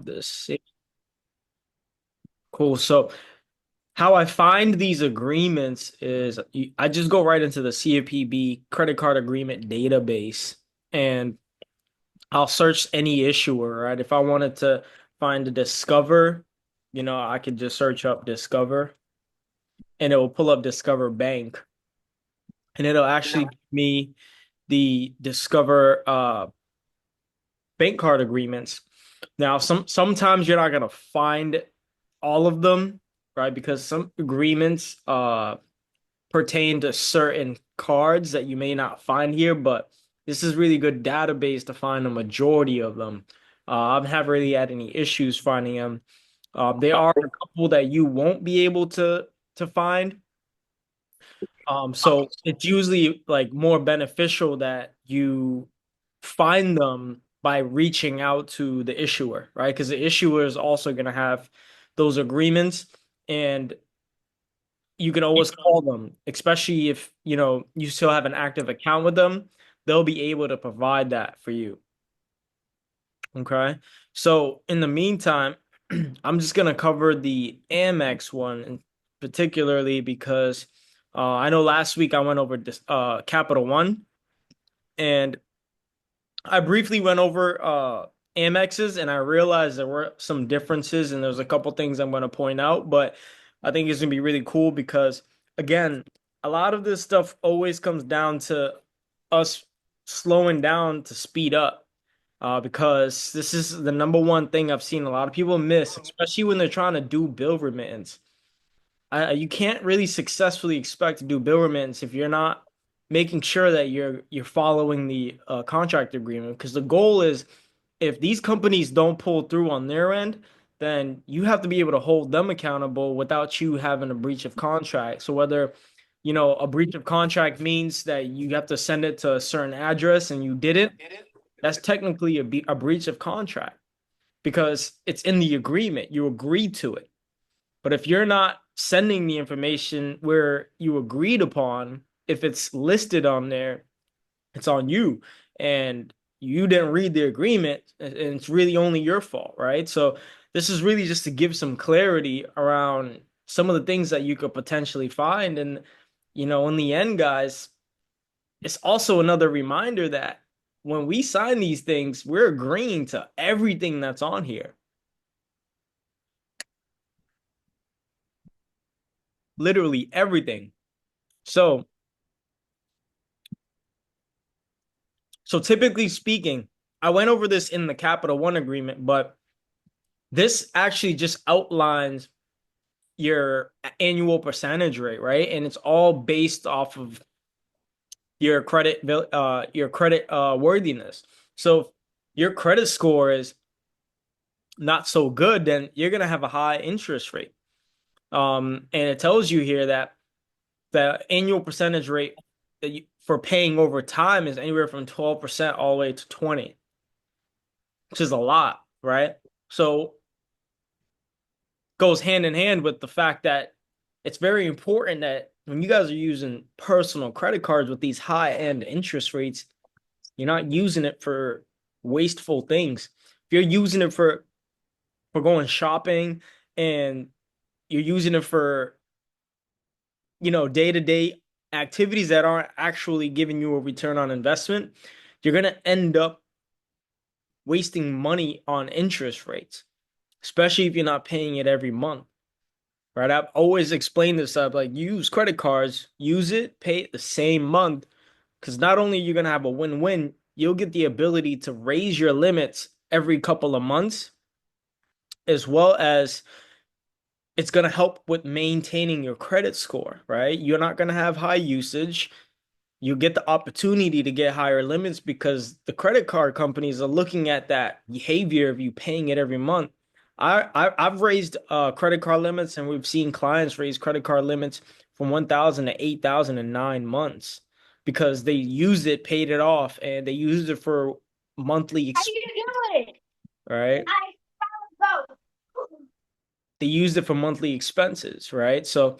this. Cool. So how I find these agreements is I just go right into the CFPB credit card agreement database and I'll search any issuer, right? If I wanted to find a Discover, I could just search up Discover and it will pull up Discover Bank and it'll actually give me the Discover bank card agreements. Now, sometimes you're not gonna find all of them, right? Because some agreements pertain to certain cards that you may not find here, but this is really good database to find the majority of them. I haven't really had any issues finding them. There are a couple that you won't be able to find. So it's usually like more beneficial that you find them by reaching out to the issuer, right? Because the issuer is also going to have those agreements and you can always call them, especially if, you still have an active account with them, they'll be able to provide that for you. Okay. So in the meantime, I'm just going to cover the Amex one particularly because I know last week I went over this Capital One and I briefly went over Amex's and I realized there were some differences and there's a couple things I'm going to point out, but I think it's going to be really cool because again, a lot of this stuff always comes down to us slowing down to speed up. Because this is the number one thing I've seen a lot of people miss, especially when they're trying to do bill remittance. You can't really successfully expect to do bill remittance if you're not making sure that you're following the contract agreement. Because the goal is, if these companies don't pull through on their end, then you have to be able to hold them accountable without you having a breach of contract. So whether, a breach of contract means that you have to send it to a certain address and you didn't, that's technically a breach of contract because it's in the agreement. You agreed to it. But if you're not sending the information where you agreed upon, if it's listed on there, it's on you. And you didn't read the agreement, and it's really only your fault, right? So this is really just to give some clarity around some of the things that you could potentially find. And, in the end, guys, it's also another reminder that when we sign these things, we're agreeing to everything that's on here. Literally everything. So, so typically speaking, I went over this in the Capital One agreement, but this actually just outlines your annual percentage rate, right? And it's all based off of your credit worthiness. So if your credit score is not so good, then you're gonna have a high interest rate. And it tells you here that the annual percentage rate for paying over time is anywhere from 12% all the way to 20, which is a lot, right? So goes hand in hand with the fact that it's very important that when you guys are using personal credit cards with these high end interest rates, you're not using it for wasteful things. If you're using it for going shopping and you're using it for, day-to-day activities that aren't actually giving you a return on investment, you're going to end up wasting money on interest rates, especially if you're not paying it every month. Right? I've always explained this up like use credit cards, use it, pay it the same month. Because not only are you gonna have a win-win, you'll get the ability to raise your limits every couple of months, as well as it's gonna help with maintaining your credit score, right? You're not gonna have high usage. You get the opportunity to get higher limits because the credit card companies are looking at that behavior of you paying it every month. I've raised credit card limits and we've seen clients raise credit card limits from 1,000 to 8,000 in 9 months because they used it, paid it off, and they used it for monthly How you doing? right? They used it for monthly expenses, right? So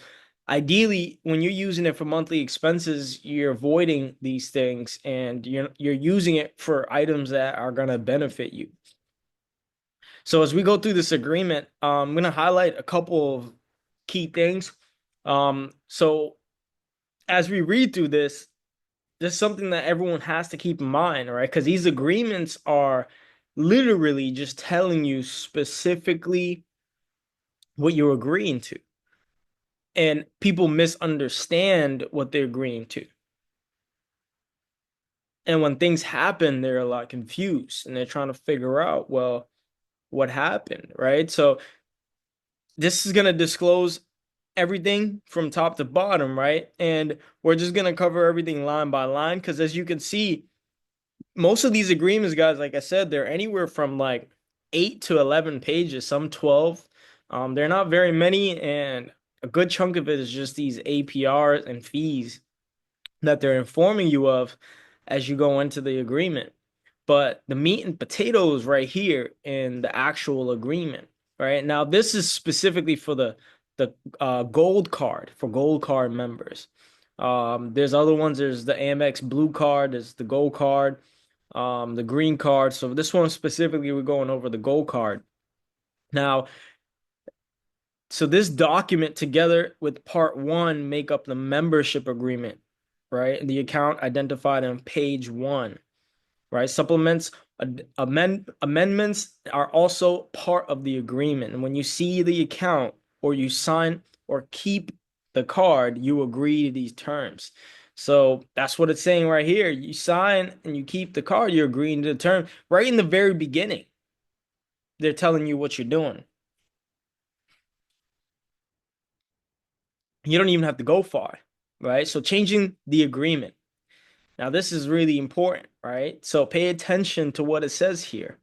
ideally, when you're using it for monthly expenses, you're avoiding these things and you're using it for items that are going to benefit you. So as we go through this agreement, I'm going to highlight a couple of key things. So as we read through this, there's something that everyone has to keep in mind, right? Because these agreements are literally just telling you specifically what you're agreeing to. And people misunderstand what they're agreeing to. And when things happen, they're a lot confused and they're trying to figure out, well, what happened, right? So this is going to disclose everything from top to bottom, right? And we're just going to cover everything line by line because as you can see, most of these agreements, guys, like I said, they're anywhere from like 8 to 11 pages, some 12. They're not very many, and a good chunk of it is just these APRs and fees that they're informing you of as you go into the agreement. But the meat and potatoes right here in the actual agreement, right? Now, this is specifically for the gold card for gold card members. There's other ones. There's the Amex blue card. There's the gold card, the green card. So this one specifically, we're going over the gold card. Now, so this document together with part one make up the membership agreement, right? The account identified on page one, right? Supplements, amendments are also part of the agreement. And when you see the account or you sign or keep the card, you agree to these terms. So that's what it's saying right here. You sign and you keep the card, you're agreeing to the term. Right in the very beginning, they're telling you what you're doing. You don't even have to go far, right? So changing the agreement. Now, this is really important, right? So pay attention to what it says here.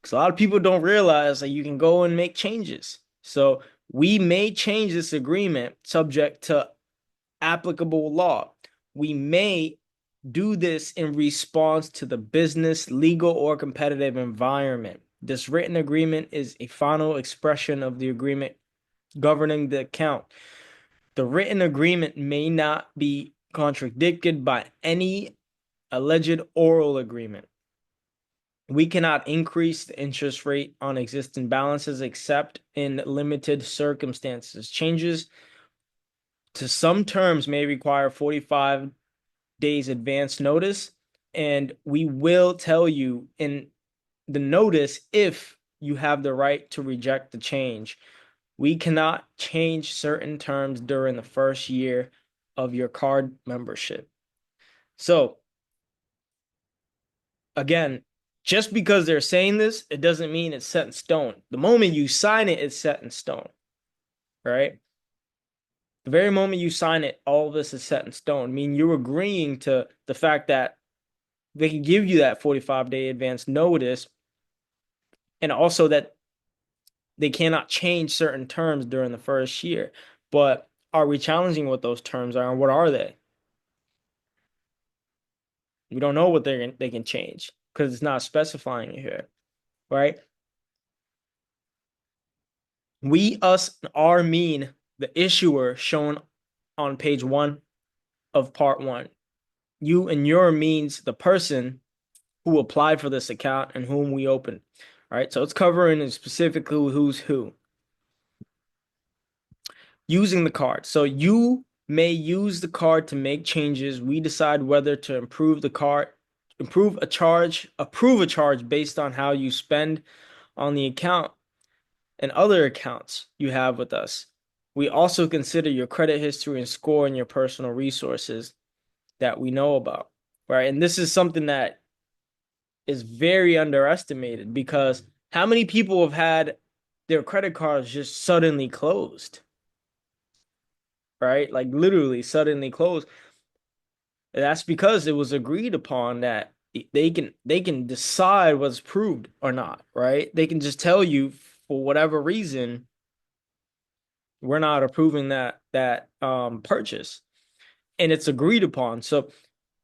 Because a lot of people don't realize that you can go and make changes. So we may change this agreement subject to applicable law. We may do this in response to the business, legal, or competitive environment. This written agreement is a final expression of the agreement governing the account. The written agreement may not be contradicted by any alleged oral agreement. We cannot increase the interest rate on existing balances except in limited circumstances. Changes to some terms may require 45 days advance notice, and we will tell you in the notice if you have the right to reject the change. We cannot change certain terms during the first year of your card membership. So, again, just because they're saying this, it doesn't mean it's set in stone. The moment you sign it, it's set in stone, right? The very moment you sign it, all of this is set in stone. I mean, you're agreeing to the fact that they can give you that 45-day advance notice, and also that they cannot change certain terms during the first year. But are we challenging what those terms are, and what are they? We don't know what they can change because it's not specifying it here, right? We, us, our mean the issuer shown on page one of part one. You and your means the person who applied for this account and whom we opened. All right, so it's covering specifically who's who. Using the card. So you may use the card to make changes. We decide whether to improve the card, approve a charge based on how you spend on the account and other accounts you have with us. We also consider your credit history and score and your personal resources that we know about, right? And this is something that is very underestimated because how many people have had their credit cards just suddenly closed, right? Like literally suddenly closed. And that's because it was agreed upon that they can decide what's proved or not, right? They can just tell you for whatever reason we're not approving that purchase, and it's agreed upon. So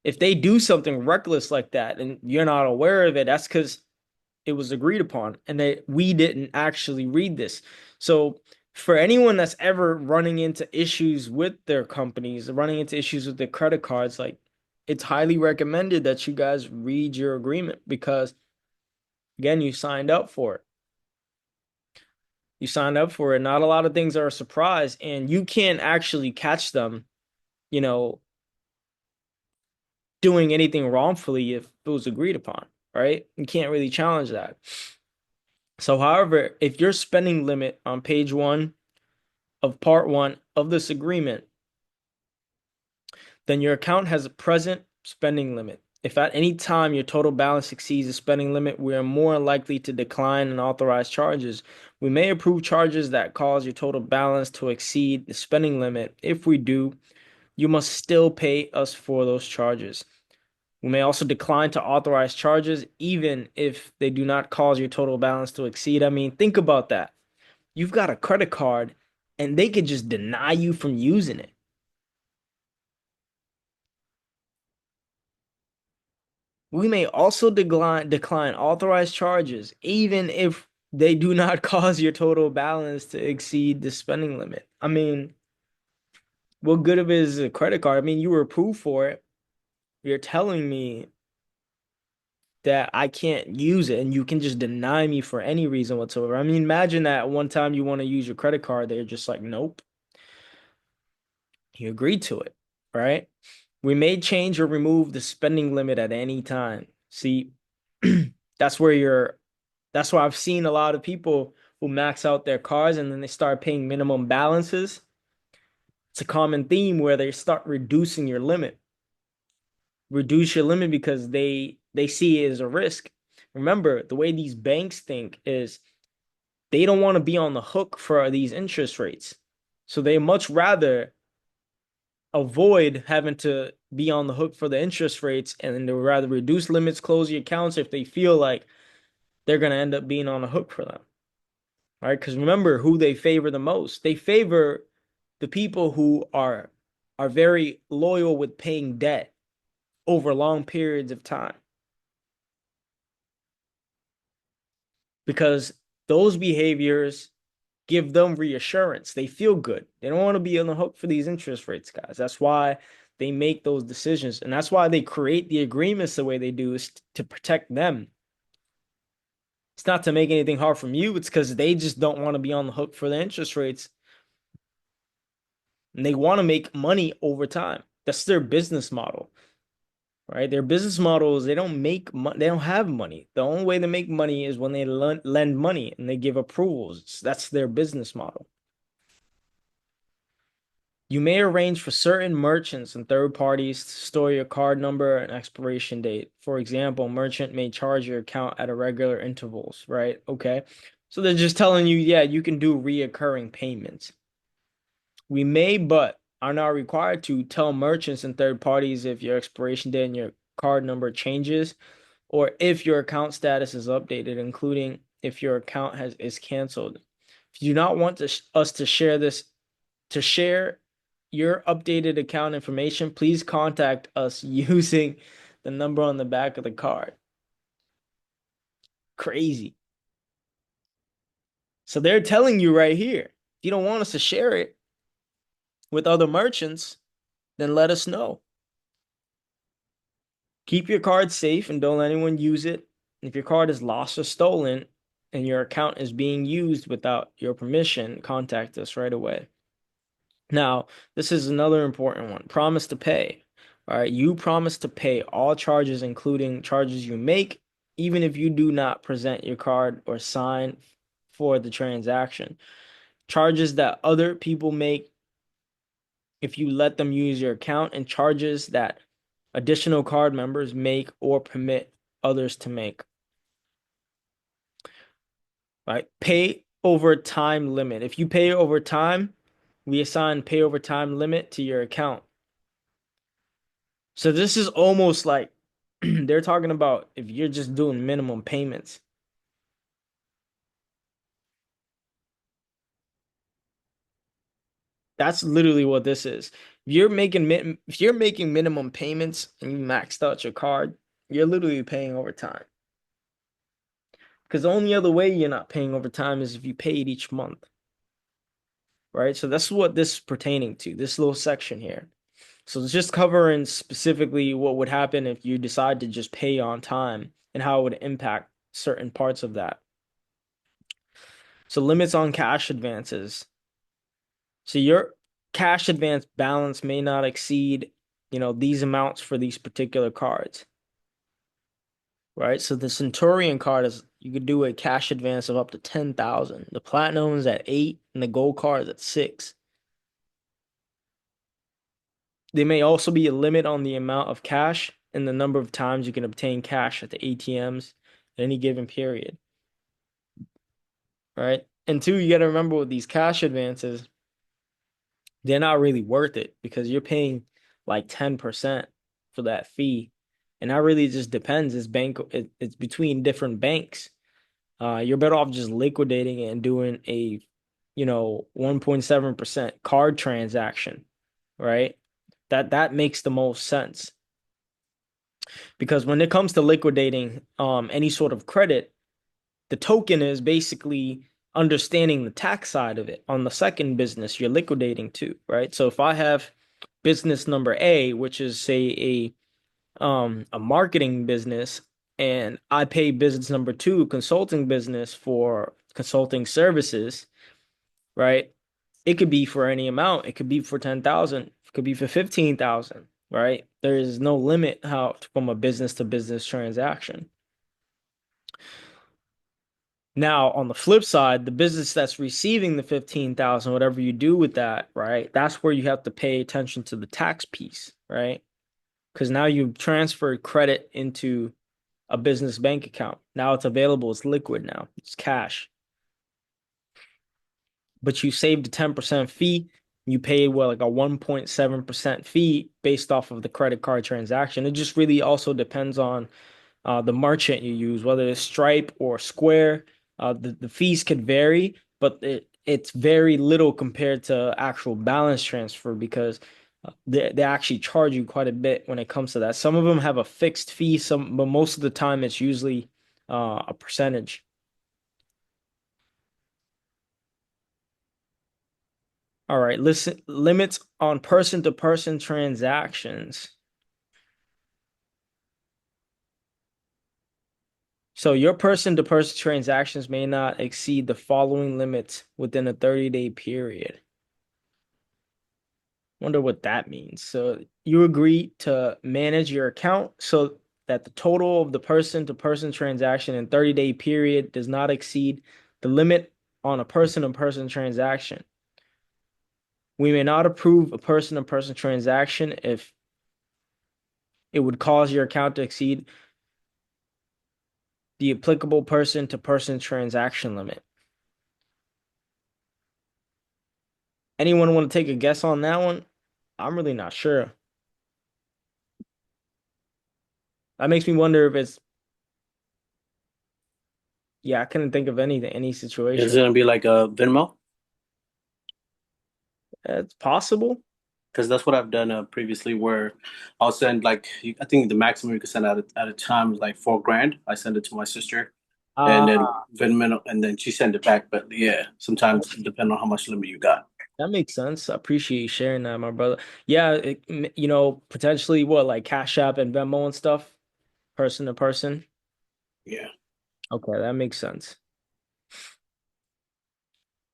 if they do something reckless like that and you're not aware of it, that's because it was agreed upon and we didn't actually read this. So for anyone that's ever running into issues with their companies, running into issues with their credit cards, like it's highly recommended that you guys read your agreement because again, you signed up for it. You signed up for it. Not a lot of things are a surprise, and you can't actually catch them, you know, doing anything wrongfully if it was agreed upon, right? You can't really challenge that. So, however, if your spending limit on page one of part one of this agreement, then your account has a present spending limit. If at any time your total balance exceeds the spending limit, we are more likely to decline and authorize charges. We may approve charges that cause your total balance to exceed the spending limit. If we do, you must still pay us for those charges. We may also decline to authorize charges even if they do not cause your total balance to exceed. I mean, think about that. You've got a credit card and they could just deny you from using it. We may also decline authorized charges even if they do not cause your total balance to exceed the spending limit. I mean, what good of it is a credit card? I mean, you were approved for it. You're telling me that I can't use it and you can just deny me for any reason whatsoever. I mean, imagine that one time you want to use your credit card, they're just like, nope, you agreed to it, right? We may change or remove the spending limit at any time. See, that's where that's why I've seen a lot of people who max out their cards and then they start paying minimum balances. It's a common theme where they start reducing your limit. Reduce your limit because they see it as a risk. Remember, the way these banks think is they don't want to be on the hook for these interest rates. So they much rather avoid having to be on the hook for the interest rates and they would rather reduce limits, close the accounts if they feel like they're going to end up being on the hook for them. All right? Because remember who they favor the most. They favor the people who are very loyal with paying debt over long periods of time. Because those behaviors give them reassurance. They feel good. They don't want to be on the hook for these interest rates, guys. That's why they make those decisions. And that's why they create the agreements the way they do, is to protect them. It's not to make anything hard from you. It's because they just don't want to be on the hook for the interest rates. And they want to make money over time. That's their business model, right? Their business model is they don't make money. They don't have money. The only way they make money is when they lend money and they give approvals. That's their business model. You may arrange for certain merchants and third parties to store your card number and expiration date. For example, merchant may charge your account at irregular intervals, right? Okay. So they're just telling you, yeah, you can do reoccurring payments. We may, but are not required to tell merchants and third parties if your expiration date and your card number changes or if your account status is updated, including if your account is canceled. If you do not want us to share your updated account information, please contact us using the number on the back of the card. Crazy. So they're telling you right here, if you don't want us to share it with other merchants, then let us know. Keep your card safe and don't let anyone use it. If your card is lost or stolen and your account is being used without your permission, contact us right away. Now, this is another important one. Promise to pay. All right, you promise to pay all charges, including charges you make, even if you do not present your card or sign for the transaction. Charges that other people make if you let them use your account, and charges that additional card members make or permit others to make. All right, pay over time limit. If you pay over time, we assign pay over time limit to your account. So this is almost like they're talking about if you're just doing minimum payments. That's literally what this is. If you're making minimum payments and you maxed out your card, you're literally paying over time. Because the only other way you're not paying over time is if you paid each month, right? So that's what this is pertaining to, this little section here. So it's just covering specifically what would happen if you decide to just pay on time and how it would impact certain parts of that. So limits on cash advances. So your cash advance balance may not exceed, these amounts for these particular cards, right? So the Centurion card is you could do a cash advance of up to 10,000. The Platinum is at 8 and the Gold card is at 6. There may also be a limit on the amount of cash and the number of times you can obtain cash at the ATMs at any given period, right? And two, you got to remember with these cash advances, they're not really worth it because you're paying like 10% for that fee. And that really just depends. It's between different banks. You're better off just liquidating it and doing a, 1.7% card transaction, right? That makes the most sense. Because when it comes to liquidating any sort of credit, the token is basically understanding the tax side of it on the second business you're liquidating to, right? So if I have business number A, which is say a marketing business, and I pay business number two, consulting business for consulting services, right? It could be for any amount. It could be for 10,000. It could be for 15,000, right? There is no limit how from a business to business transaction. Now, on the flip side, the business that's receiving the 15,000, whatever you do with that, right? That's where you have to pay attention to the tax piece, right? Because now you've transferred credit into a business bank account. Now it's available, it's liquid now, it's cash. But you saved a 10% fee. You paid what, like a 1.7% fee based off of the credit card transaction. It just really also depends on the merchant you use, whether it's Stripe or Square. The fees could vary, but it's very little compared to actual balance transfer because they actually charge you quite a bit when it comes to that. Some of them have a fixed fee, but most of the time it's usually a percentage. All right, listen, limits on person-to-person transactions. So your person-to-person transactions may not exceed the following limits within a 30-day period. Wonder what that means. So you agree to manage your account so that the total of the person-to-person transaction in 30-day period does not exceed the limit on a person-to-person transaction. We may not approve a person-to-person transaction if it would cause your account to exceed the applicable person-to-person transaction limit. Anyone want to take a guess on that one? I'm really not sure. That makes me wonder if it's, yeah, I couldn't think of any Is situation. it gonna be like a Venmo? It's possible. Because that's what I've done previously, where I'll send like I think the maximum you can send at a time is like 4 grand. I send it to my sister, and then Ah, Venmo, and then she send it back. But yeah, sometimes depending on how much limit you got. that makes sense. I appreciate you sharing that, my brother. Yeah, potentially what, like Cash App and Venmo and stuff, person to person. Yeah. Okay, that makes sense.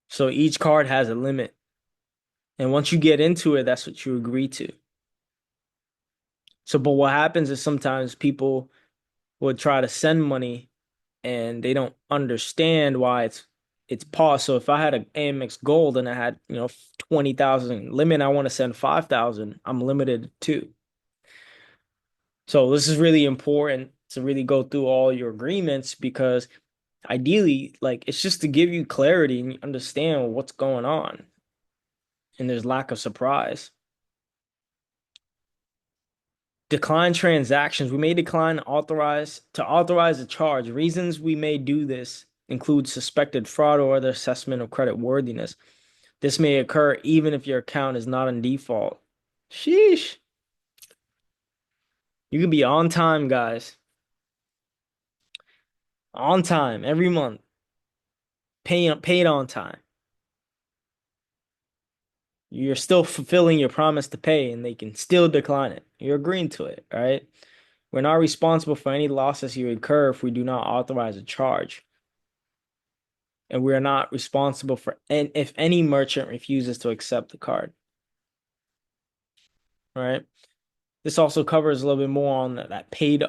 So each card has a limit. And once you get into it, that's what you agree to. So, but what happens is sometimes people would try to send money and they don't understand why it's paused. So if I had an Amex Gold and I had, 20,000 limit, I want to send 5,000, I'm limited to. So this is really important to really go through all your agreements because ideally, like it's just to give you clarity and you understand what's going on and there's lack of surprise. Decline transactions. We may decline to authorize a charge. Reasons we may do this include suspected fraud or other assessment of credit worthiness. This may occur even if your account is not in default. Sheesh. You can be on time, guys. On time every month. Paid on time. You're still fulfilling your promise to pay and they can still decline it. You're agreeing to it, right? We're not responsible for any losses you incur if we do not authorize a charge. and we are not responsible for if any merchant refuses to accept the card. Right. This also covers a little bit more on that pay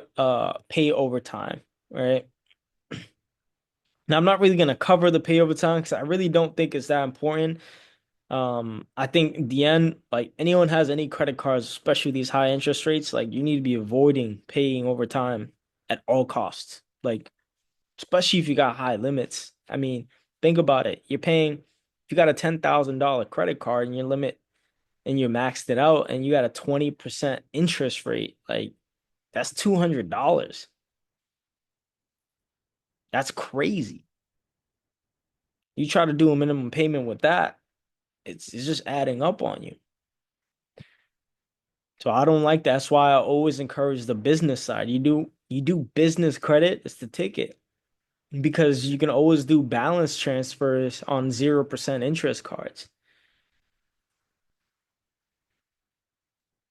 overtime, right? Now I'm not really gonna cover the pay overtime because I really don't think it's that important. I think in the end, like anyone has any credit cards, especially these high interest rates, like you need to be avoiding paying overtime at all costs. Like, especially if you got high limits. I mean, think about it. You're paying, if you got a $10,000 credit card and your limit and you maxed it out and you got a 20% interest rate, like that's $200. That's crazy. You try to do a minimum payment with that, it's just adding up on you. So I don't like that. That's why I always encourage the business side. You do business credit, it's the ticket. Because you can always do balance transfers on 0% interest cards.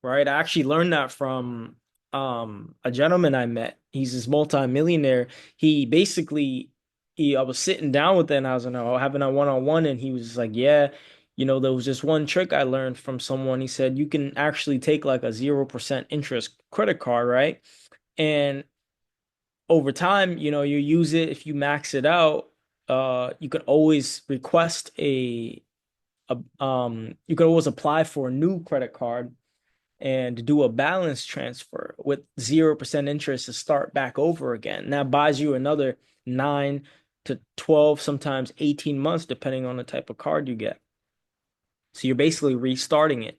Right? I actually learned that from a gentleman I met. He's this multi-millionaire. He basically I was sitting down with him and I was having a one-on-one and he was just like, yeah, there was this one trick I learned from someone. He said you can actually take like a 0% interest credit card, right? And over time, you use it if you max it out, you could always request you could always apply for a new credit card and do a balance transfer with 0% interest to start back over again. That buys you another 9 to 12, sometimes 18 months, depending on the type of card you get. So you're basically restarting it.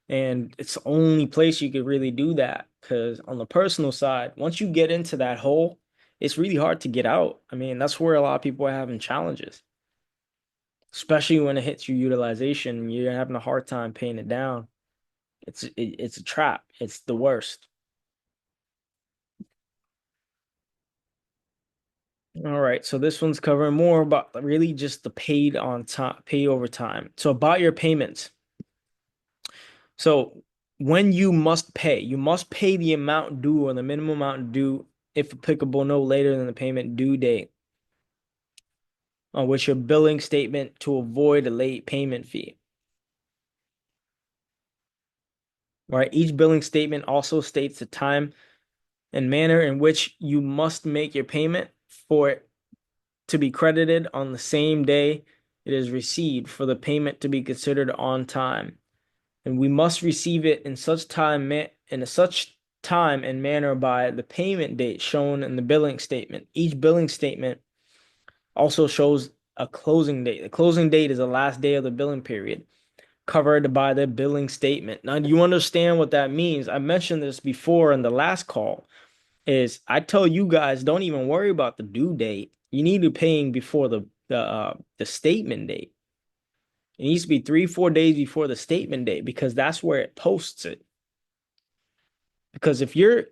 And it's the only place you could really do that. Because on the personal side, once you get into that hole, it's really hard to get out. I mean, that's where a lot of people are having challenges, especially when it hits your utilization. You're having a hard time paying it down. It's a trap. It's the worst. All right, so this one's covering more about really just the paid on time, pay over time. So about your payments. So when you must pay the amount due or the minimum amount due, if applicable, no later than the payment due date on which your billing statement to avoid a late payment fee. Right? Each billing statement also states the time and manner in which you must make your payment for it to be credited on the same day it is received for the payment to be considered on time. And we must receive it in such time and manner by the payment date shown in the billing statement. Each billing statement also shows a closing date. The closing date is the last day of the billing period, covered by the billing statement. Now, do you understand what that means? I mentioned this before in the last call. Is I tell you guys don't even worry about the due date. You need to be paying before the statement date. It needs to be 3-4 days before the statement date because that's where it posts it. Because if you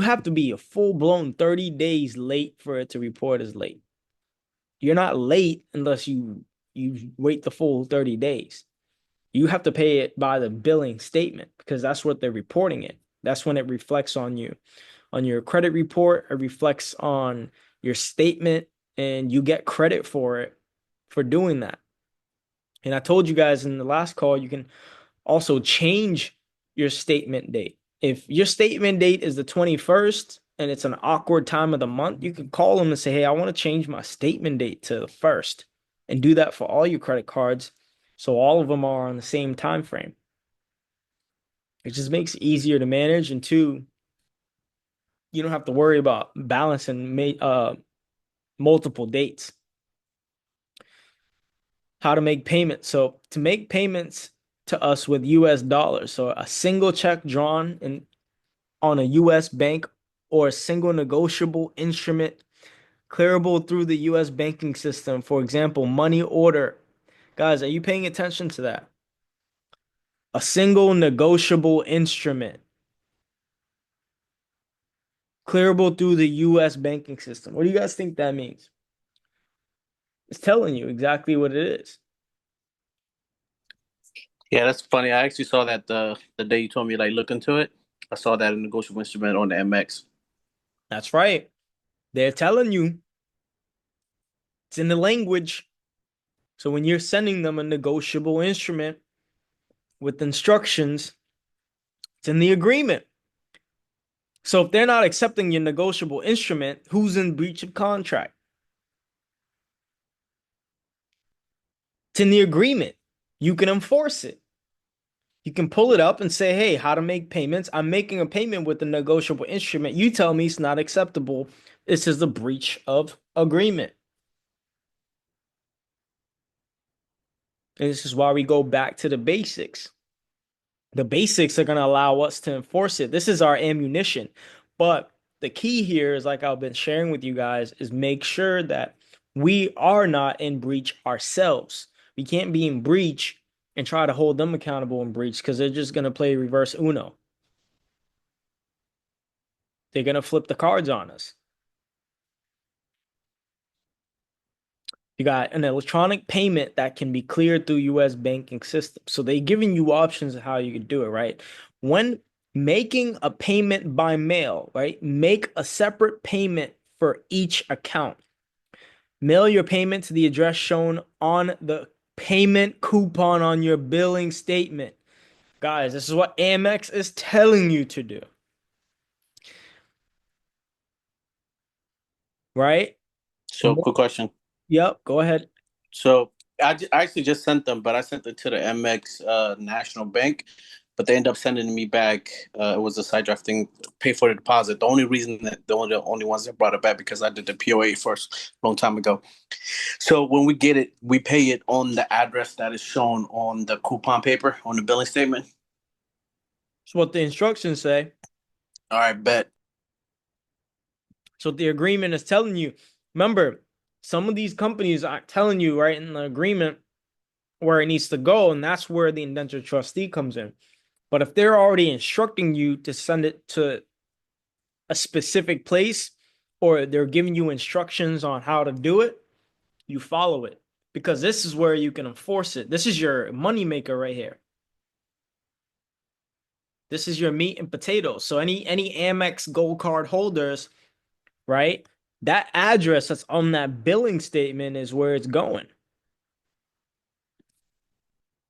have to be a full-blown 30 days late for it to report as late. You're not late unless you wait the full 30 days. You have to pay it by the billing statement because that's what they're reporting it. That's when it reflects on you. On your credit report, it reflects on your statement, and you get credit for it for doing that. And I told you guys in the last call, you can also change your statement date. If your statement date is the 21st and it's an awkward time of the month, you can call them and say, hey, I want to change my statement date to the 1st and do that for all your credit cards. So all of them are on the same time frame. It just makes it easier to manage. And two, you don't have to worry about balancing multiple dates. How to make payments. So to make payments to us with US dollars, so a single check drawn on a US bank or a single negotiable instrument clearable through the US banking system, for example, money order. Guys, are you paying attention to that? A single negotiable instrument clearable through the US banking system. What do you guys think that means? It's telling you exactly what it is. Yeah, that's funny. I actually saw that the day you told me like look into it. I saw that in negotiable instrument on the MX. That's right. They're telling you It's in the language. So when you're sending them a negotiable instrument with instructions, it's in the agreement. So if they're not accepting your negotiable instrument, who's in breach of contract? It's in the agreement. You can enforce it. You can pull it up and say, hey, how to make payments. I'm making a payment with the negotiable instrument. You tell me it's not acceptable. This is a breach of agreement. And this is why we go back to the basics. The basics are going to allow us to enforce it. This is our ammunition. But the key here is, like I've been sharing with you guys, is make sure that we are not in breach ourselves. We can't be in breach and try to hold them accountable in breach, because they're just going to play reverse Uno. They're going to flip the cards on us. You got an electronic payment that can be cleared through US banking system. So they're giving you options of how you can do it, right? When making a payment by mail, right? Make a separate payment for each account. Mail your payment to the address shown on the payment coupon on your billing statement. Guys, this is what Amex is telling you to do, right? So, quick question. Yep, go ahead. So I actually just sent them, but I sent it to the MX National Bank, but they end up sending me back. It was a side draft thing, pay for the deposit. The only reason that the only ones that brought it back because I did the POA first a long time ago. So when we get it, we pay it on the address that is shown on the coupon paper on the billing statement. That's what the instructions say. All right, bet. So the agreement is telling you. Remember, some of these companies are telling you right in the agreement where it needs to go, and that's where the indentured trustee comes in. But if they're already instructing you to send it to a specific place, or they're giving you instructions on how to do it, you follow it, because this is where you can enforce it. This is your moneymaker right here. This is your meat and potatoes. So any Amex Gold Card holders, right? That address that's on that billing statement is where it's going,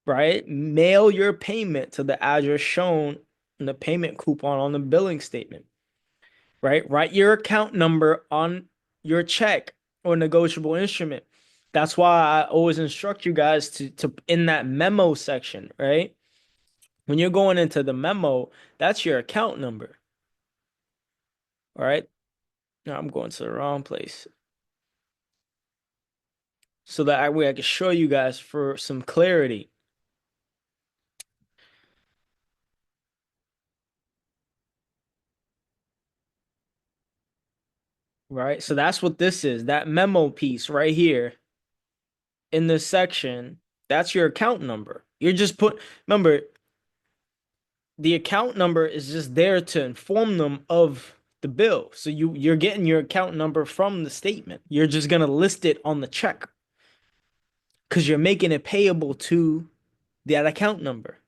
right? Mail your payment to the address shown in the payment coupon on the billing statement, right? Write your account number on your check or negotiable instrument. That's why I always instruct you guys to in that memo section, right? When you're going into the memo, that's your account number. All right. Now I'm going to the wrong place. So that way I can show you guys for some clarity. Right? So that's what this is. That memo piece right here in this section, that's your account number. You're just remember, the account number is just there to inform them of the bill. So you're getting your account number from the statement. You're just gonna list it on the check because you're making it payable to that account number.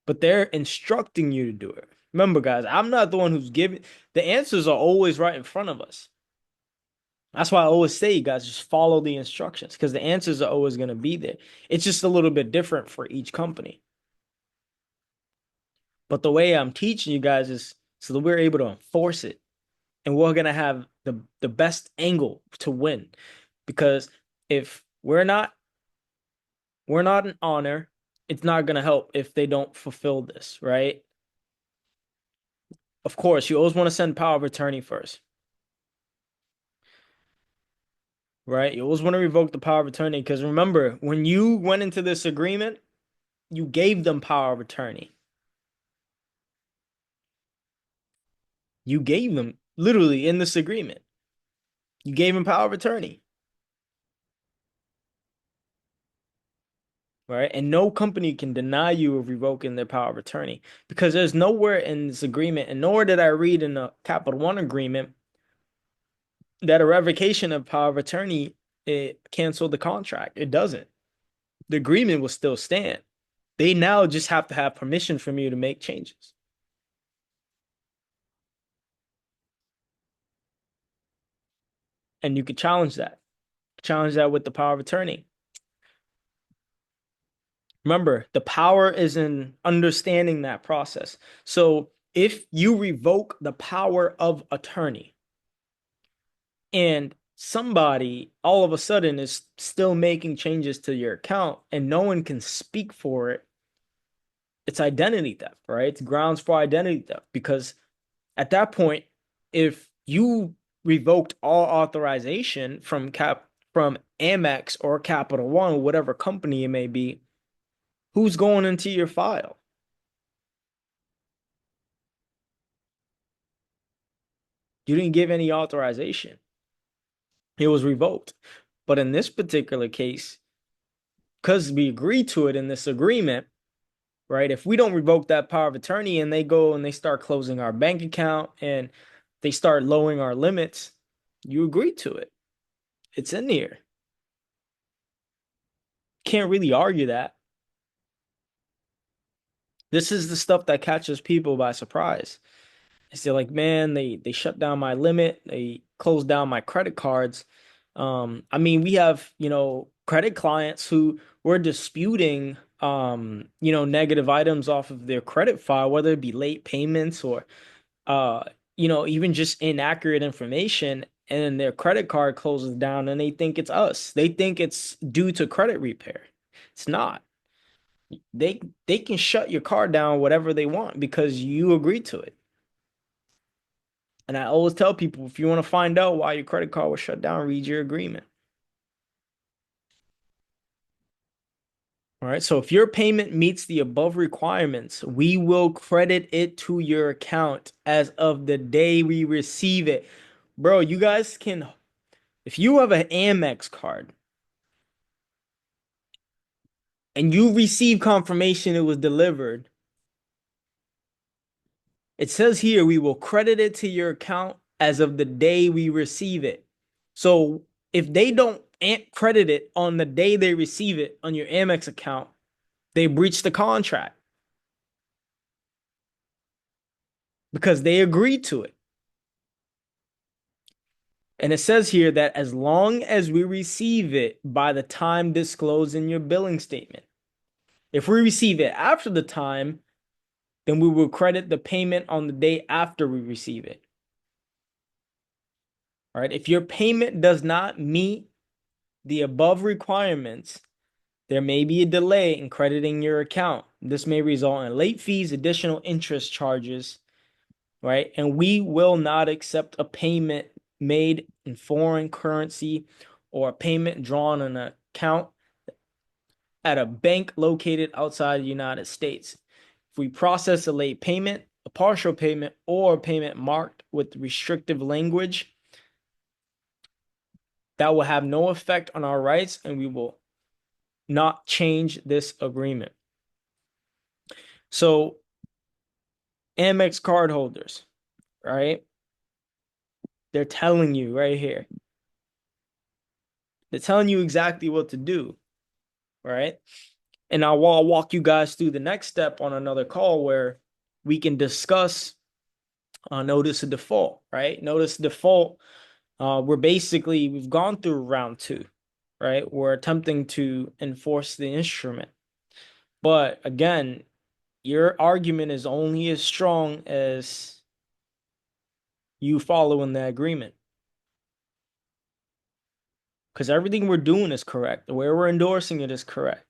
But they're instructing you to do it. Remember, guys, I'm not the one who's giving the answers are always right in front of us. That's why I always say, you guys, just follow the instructions because the answers are always going to be there. It's just a little bit different for each company. But the way I'm teaching you guys is so that we're able to enforce it, and we're going to have the best angle to win. Because if we're not an honor, it's not going to help if they don't fulfill this, right? Of course, you always want to send power of attorney first, right? You always want to revoke the power of attorney because remember, when you went into this agreement, you gave them power of attorney. You gave them literally in this agreement. You gave them power of attorney, right? And no company can deny you of revoking their power of attorney because there's nowhere in this agreement, and nor did I read in the Capital One agreement that a revocation of power of attorney it canceled the contract. It doesn't. The agreement will still stand. They now just have to have permission from you to make changes. and you could challenge that. Challenge that with the power of attorney. Remember, the power is in understanding that process. So if you revoke the power of attorney and somebody all of a sudden is still making changes to your account and no one can speak for it, it's identity theft, right? It's grounds for identity theft because at that point, if you revoked all authorization from Amex or Capital One, whatever company it may be, who's going into your file? You didn't give any authorization. It was revoked. But in this particular case, because we agreed to it in this agreement, right? If we don't revoke that power of attorney and they go and they start closing our bank account and they start lowering our limits, you agreed to it. It's in here. Can't really argue that. This is the stuff that catches people by surprise. They're like, man, they shut down my limit, they closed down my credit cards. I mean, we have, credit clients who were disputing negative items off of their credit file, whether it be late payments or uh, even just inaccurate information, and their credit card closes down and they think it's us. They think it's due to credit repair. It's not. They can shut your card down whatever they want because you agreed to it. And I always tell people, if you want to find out why your credit card was shut down, read your agreement. All right. So if your payment meets the above requirements, we will credit it to your account as of the day we receive it. Bro, you guys can, if you have an Amex card and you receive confirmation it was delivered, it says here we will credit it to your account as of the day we receive it. So if they don't credit it on the day they receive it on your Amex account, they breached the contract because they agreed to it. And it says here that as long as we receive it by the time disclosed in your billing statement. If we receive it after the time, then we will credit the payment on the day after we receive it. All right. If your payment does not meet the above requirements, there may be a delay in crediting your account. This may result in late fees, additional interest charges, right? And we will not accept a payment made in foreign currency or a payment drawn on an account at a bank located outside the United States. If we process a late payment, a partial payment, or a payment marked with restrictive language, that will have no effect on our rights and we will not change this agreement. So, Amex cardholders, right? They're telling you right here. They're telling you exactly what to do, right? And I'll walk you guys through the next step on another call where we can discuss notice of default, right? Notice of default, we've gone through round two, right? We're attempting to enforce the instrument. But again, your argument is only as strong as you following the agreement. Because everything we're doing is correct. The way we're endorsing it is correct.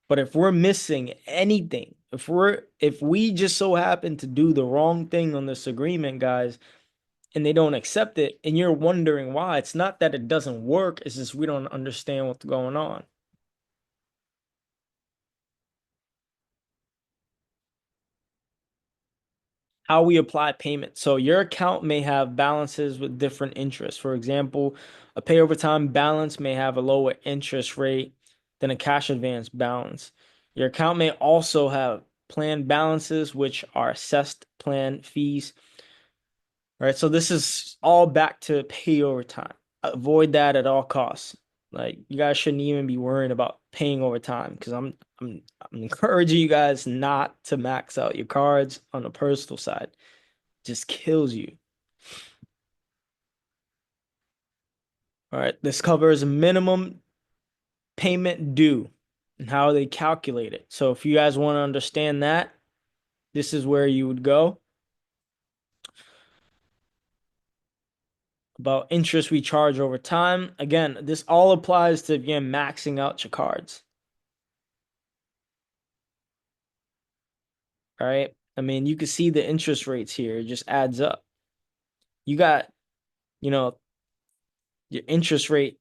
But if we're missing anything, if we just so happen to do the wrong thing on this agreement, guys, and they don't accept it, and you're wondering why, it's not that it doesn't work, it's just we don't understand what's going on. How we apply payment. So your account may have balances with different interests. For example, a pay over time balance may have a lower interest rate than a cash advance balance. Your account may also have plan balances, which are assessed plan fees. All right, so this is all back to pay over time. Avoid that at all costs. Like you guys shouldn't even be worrying about paying over time because I'm encouraging you guys not to max out your cards on the personal side. Just kills you. All right. This covers minimum payment due and how they calculate it. So if you guys want to understand that, this is where you would go. About interest we charge over time. Again, this all applies to, again, maxing out your cards. All right. I mean, you can see the interest rates here. It just adds up. You got, you know, your interest rate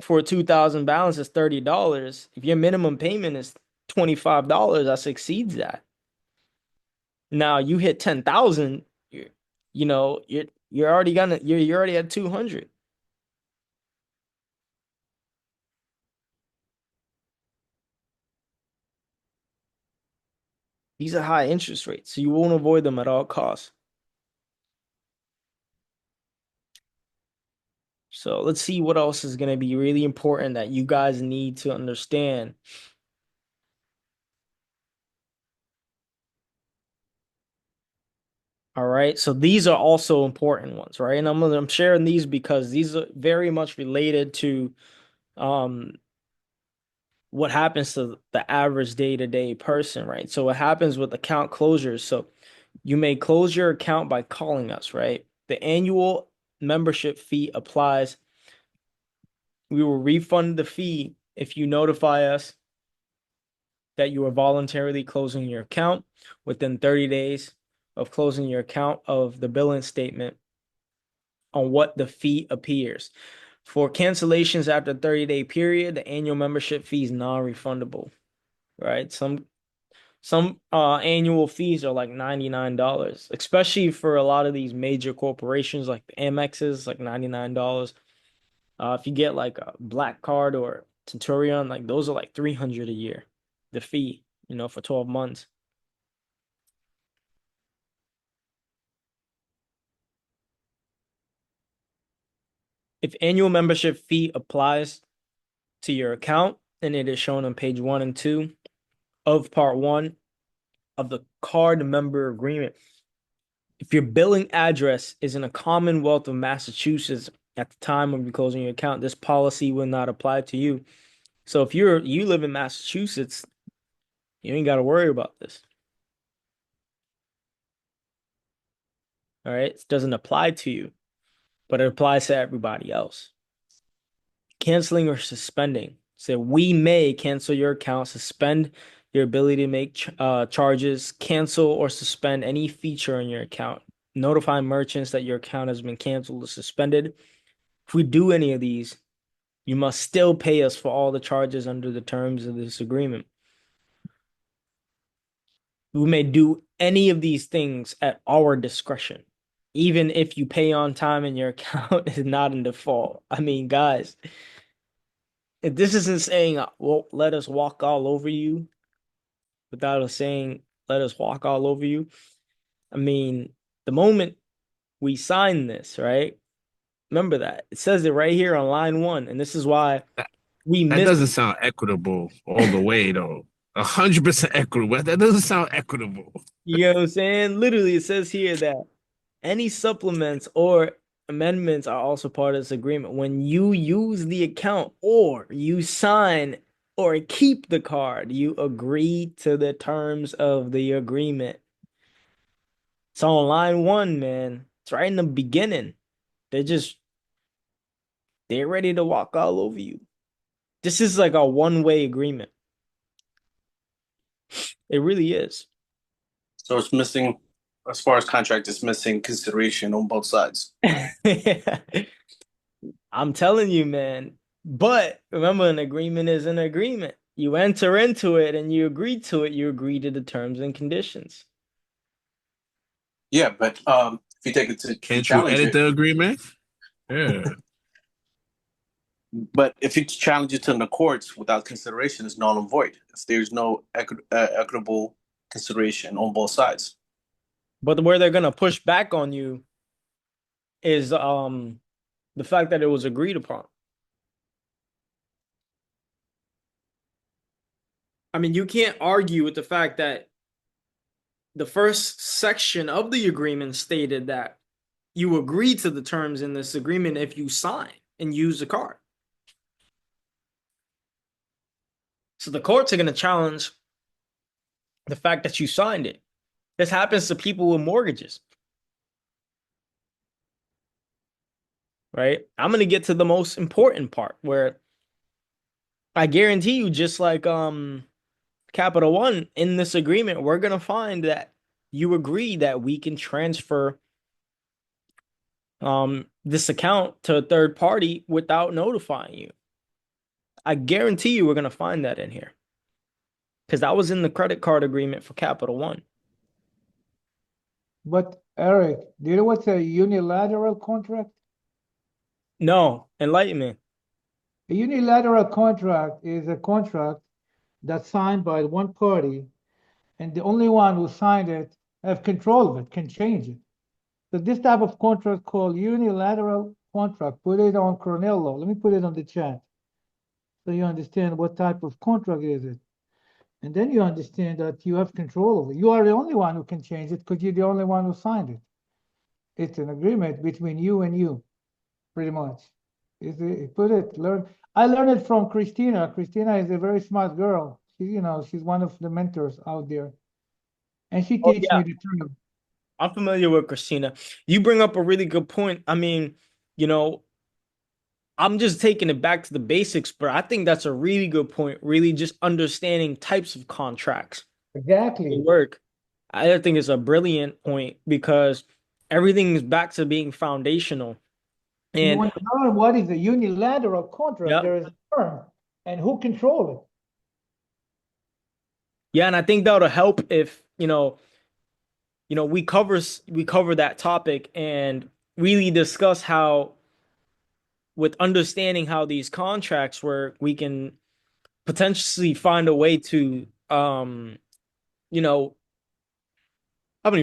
for a 2,000 balance is $30. If your minimum payment is $25, that exceeds that. Now you hit 10,000, you're already gonna you're already at 200. These are high interest rates, so you won't avoid them at all costs. So let's see what else is going to be really important that you guys need to understand. All right. So these are also important ones, right? And I'm sharing these because these are very much related to um what happens to the average day-to-day person, right? So what happens with account closures? So you may close your account by calling us, right? The annual membership fee applies. We will refund the fee if you notify us that you are voluntarily closing your account within 30 days of closing your account of the billing statement on what the fee appears. For cancellations after 30-day period, the annual membership fee is non-refundable, right? Some annual fees are like $99, especially for a lot of these major corporations like the Amexes, like $99. If you get like a Black Card or Centurion, like those are like 300 a year, the fee, for 12 months. If annual membership fee applies to your account, and it is shown on page 1 and 2 of part 1 of the card member agreement. If your billing address is in a Commonwealth of Massachusetts at the time of you closing your account, this policy will not apply to you. So if you live in Massachusetts, you ain't got to worry about this. All right? It doesn't apply to you, but it applies to everybody else. Canceling or suspending. So we may cancel your account, suspend your ability to make charges, cancel or suspend any feature on your account, notify merchants that your account has been canceled or suspended. If we do any of these, you must still pay us for all the charges under the terms of this agreement. We may do any of these things at our discretion, even if you pay on time and your account is not in default. I mean, guys, if this isn't saying, well, let us walk all over you without us saying, let us walk all over you. I mean, the moment we sign this, right? Remember that. It says it right here on line 1. And this is why That, we that miss. doesn't sound equitable all the way, though. 100% equitable. That doesn't sound equitable. You know what I'm saying? Literally, it says here that any supplements or amendments are also part of this agreement. When you use the account or you sign or keep the card, you agree to the terms of the agreement. It's on line 1, man. It's right in the beginning. They're ready to walk all over you. This is like a one-way agreement. It really is. So it's missing, as far as contract, it's missing consideration on both sides. I'm telling you, man. But remember, an agreement is an agreement. You enter into it and you agree to it, you agree to the terms and conditions. Yeah, but if you take it to, if you Can't you challenge edit it, the agreement? Yeah. but if you challenge it to the courts without consideration, it's null and void. If there's no equitable consideration on both sides. But where they're gonna push back on you is the fact that it was agreed upon. I mean, you can't argue with the fact that the first section of the agreement stated that you agree to the terms in this agreement if you sign. and use the card. So the courts are going to challenge the fact that you signed it. This happens to people with mortgages, right? I'm going to get to the most important part where I guarantee you, just like Capital One, in this agreement, we're going to find that you agree that we can transfer this account to a third party without notifying you. I guarantee you we're going to find that in here because that was in the credit card agreement for Capital One. But Eric, do you know what's a unilateral contract? No, enlighten me. A unilateral contract is a contract that's signed by one party, and the only one who signed it have control of it, can change it. So this type of contract called unilateral contract. Put it on Cornell law. Let me put it on the chat so you understand what type of contract is it. And then you understand that you have control of it. You are the only one who can change it because you're the only one who signed it. It's an agreement between you and you, pretty much. I learned it from Christina. Christina is a very smart girl. She's one of the mentors out there. And she Oh, teach yeah. me the term. I'm familiar with Christina. You bring up a really good point. I mean, I'm just taking it back to the basics, but I think that's a really good point. Really just understanding types of contracts Exactly. work. I think it's a brilliant point because everything is back to being foundational. You And want to learn what is a unilateral contract? yeah, There is a term, and who control it? yeah, and I think that'll help if, we cover that topic and really discuss how with understanding how these contracts work, we can potentially find a way to you know,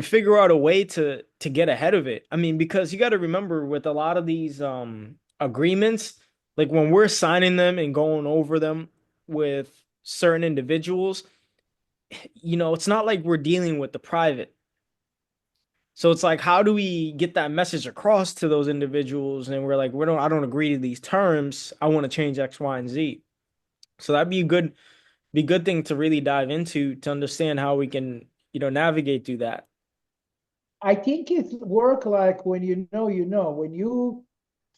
figure out a way to get ahead of it. I mean, because you got to remember with a lot of these agreements, like when we're signing them and going over them with certain individuals, it's not like we're dealing with the private. So it's like, how do we get that message across to those individuals? And we're like, I don't agree to these terms. I want to change X, Y, and Z. So that'd be a good thing to really dive into to understand how we can, navigate through that. I think it's work like when when you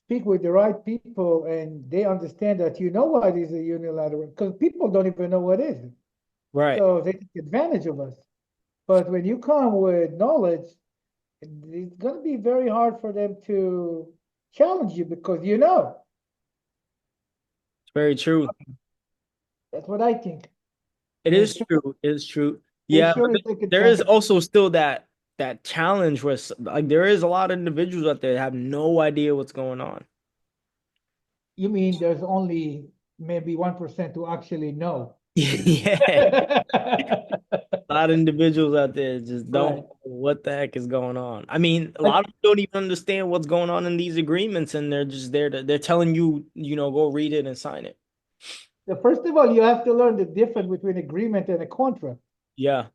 speak with the right people and they understand that you know what is a unilateral, because people don't even know what is it. Right. So they take advantage of us. But when you come with knowledge, it's going to be very hard for them to challenge you because you know. It's very true. That's what I think. It Make is sure, true. It is true. make Yeah, sure but you take there is advantage. also still that challenge where like there is a lot of individuals out there that have no idea what's going on. You mean there's only maybe 1% who actually know? Yeah. A lot of individuals out there just don't Right. know what the heck is going on. I mean, a lot But of them don't even understand what's going on in these agreements, and they're just they're telling you, go read it and sign it. first of all, you have to learn the difference between agreement and a contract, Yeah.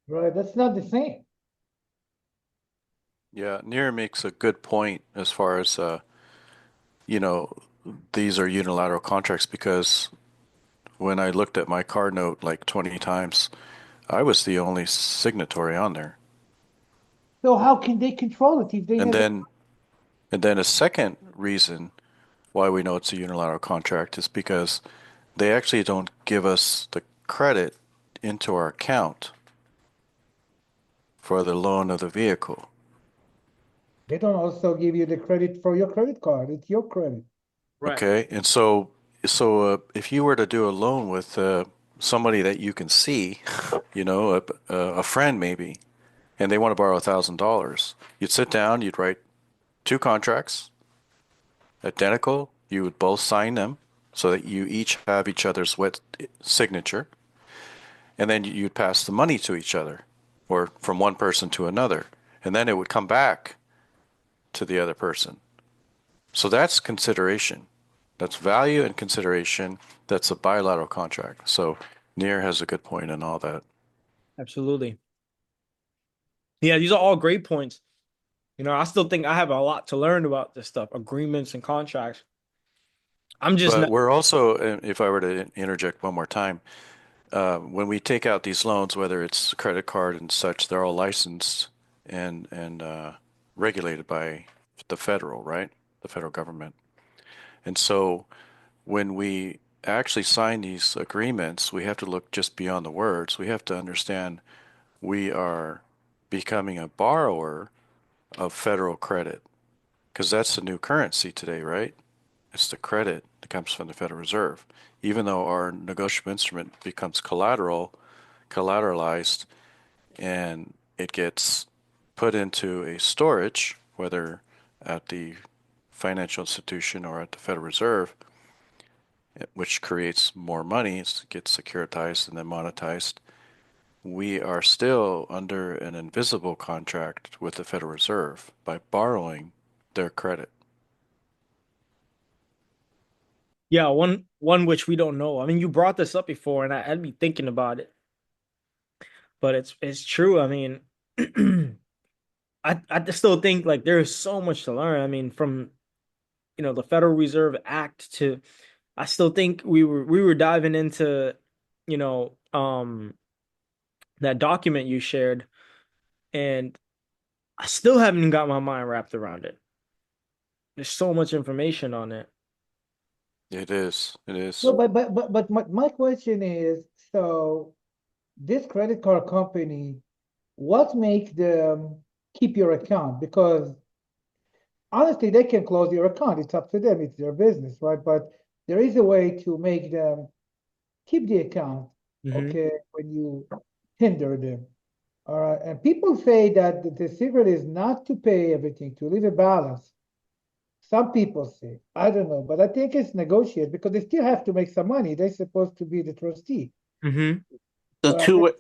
right? That's not the same. Yeah, Nir makes a good point as far as you know, these are unilateral contracts because when I looked at my card note like 20 times, I was the only signatory on there. So how can they control it if they And never? then a second reason why we know it's a unilateral contract is because they actually don't give us the credit into our account for the loan of the vehicle. They don't also give you the credit for your credit card. It's your credit. Right. Okay, and if you were to do a loan with somebody that you can see, a friend maybe, and they want to borrow $1,000, you'd sit down, you'd write two contracts, identical. You would both sign them so that you each have each other's wet signature, and then you'd pass the money to each other, or from one person to another, and then it would come back to the other person. So that's consideration. That's value and consideration. That's a bilateral contract. So Nir has a good point in all that. Absolutely. Yeah, these are all great points. I still think I have a lot to learn about this stuff, agreements and contracts. I'm just But not. we're also, if I were to interject one more time, when we take out these loans, whether it's credit card and such, they're all licensed and regulated by the federal, right? The federal government. And so when we actually sign these agreements, we have to look just beyond the words. We have to understand we are becoming a borrower of federal credit because that's the new currency today, right? It's the credit that comes from the Federal Reserve. Even though our negotiable instrument becomes collateralized, and it gets put into a storage, whether at the financial institution or at the Federal Reserve, which creates more money, it gets securitized and then monetized. We are still under an invisible contract with the Federal Reserve by borrowing their credit. Yeah, one which we don't know. I mean, you brought this up before, and I'd be thinking about it, but it's true. I mean, I still think like there is so much to learn. I mean, from the Federal Reserve Act to, I still think we were diving into, you know, um, that document you shared, and I still haven't got my mind wrapped around it. There's so much information on it. It is. It No, is. but my question is, so this credit card company, what makes them keep your account? Because honestly, they can close your account. It's up to them. It's their business, right? But there is a way to make them keep the account, Hmm. okay, when you hinder them. All right. And people say that the secret is not to pay everything, to leave a balance. Some people say, I don't know, but I think it's negotiated because they still have to make some money. They're supposed to be the trustee. Hmm. The All two right.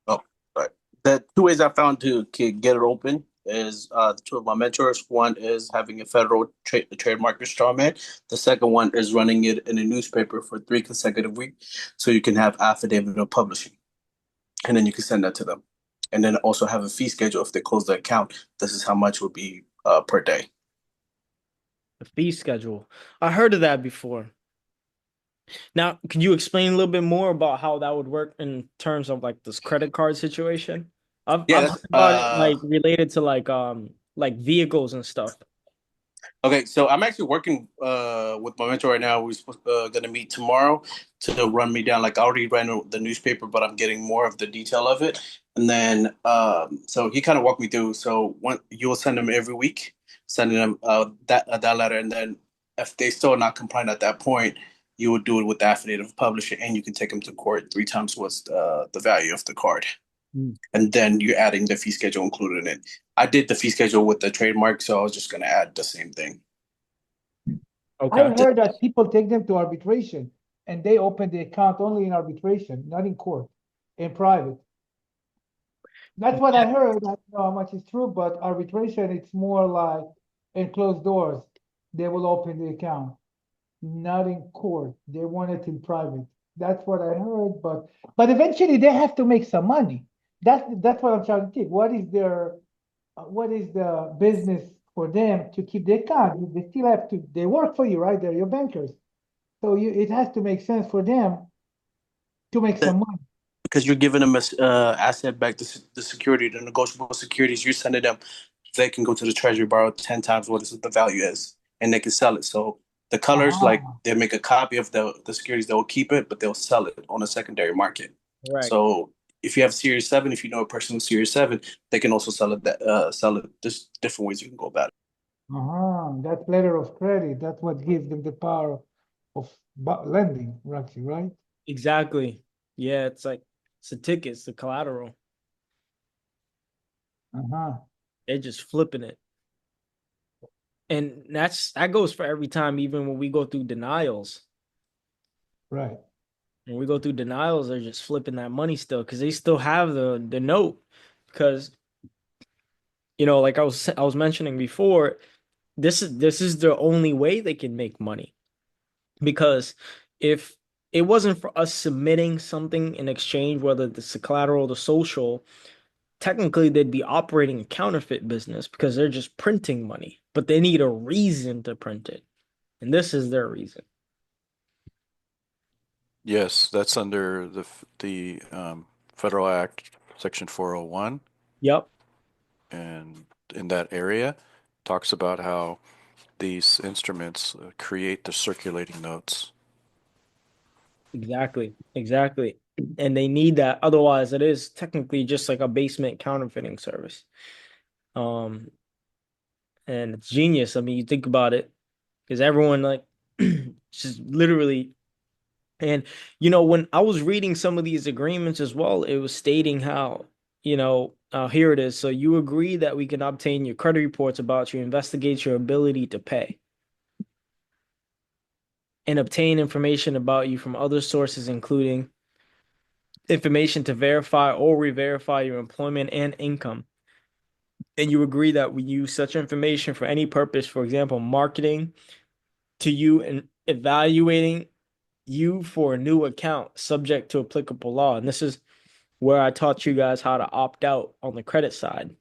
wa- oh, sorry. The two ways I found to get it open is the two of my mentors. One is having a federal trademark register man. The second one is running it in a newspaper for 3 consecutive weeks, so you can have affidavit of publishing, and then you can send that to them, and then also have a fee schedule if they close the account. This is how much would be per day. The fee schedule. I heard of that before. Now, could you explain a little bit more about how that would work in terms of like this credit card situation? Yeah, I've heard that's about it like related to like vehicles and stuff. okay. So I'm actually working with my mentor right now. We're supposed gonna meet tomorrow to run me down. Like I already ran the newspaper, but I'm getting more of the detail of it. And then so he kind of walked me through. So one, you'll send them every week, sending them that letter, and then if they still not compliant at that point, you would do it with the affidavit of publishing, and you can take them to court 3 times what's the value of the card, Mm. and then you're adding the fee schedule included in it. I did the fee schedule with the trademark, so I was just gonna add the same thing. I Okay. heard that people take them to arbitration and they open the account only in arbitration, not in court, in private. That's what I heard. I don't know how much is true, but arbitration, it's more like in closed doors. They will open the account, not in court. They want it in private. That's what I heard, but eventually they have to make some money. That's what I'm trying to think. What is the business for them to keep the account? They still have to. They work for you, right? They're your bankers. So it has to make sense for them to make That some money. because you're giving them a asset back, the security, the negotiable securities. You're sending them. They can go to the treasury, borrow 10 times what the value is, and they can sell it. So the colors, like Ah, they make a copy of the securities, they'll keep it, but they'll sell it on a secondary market. Right. So if you have Series 7, if you know a person with Series 7, they can also sell it. There's different ways you can go about it. that letter of credit, that's what gives them the power of lending, actually, right? Exactly. Yeah, it's a ticket, it's the collateral. Uh-huh. They're just flipping it. And that goes for every time, even when we go through denials. Right. When we go through denials, they're just flipping that money still because they still have the note. Because, like I was mentioning before, this is the only way they can make money. Because if it wasn't for us submitting something in exchange, whether it's the collateral, the social, technically they'd be operating a counterfeit business because they're just printing money, but they need a reason to print it. And this is their reason. Yes, that's under the Federal Act, Section 401, Yep, and in that area talks about how these instruments create the circulating notes. exactly, exactly. And they need that. Otherwise, it is technically just like a basement counterfeiting service. Um, and it's genius. I mean, you think about it, because everyone like just literally. And when I was reading some of these agreements as well, it was stating how, here it is. So you agree that we can obtain your credit reports about you, investigate your ability to pay, and obtain information about you from other sources, including information to verify or re-verify your employment and income. And you agree that we use such information for any purpose, for example, marketing to you and evaluating you for a new account subject to applicable law. And this is where I taught you guys how to opt out on the credit side.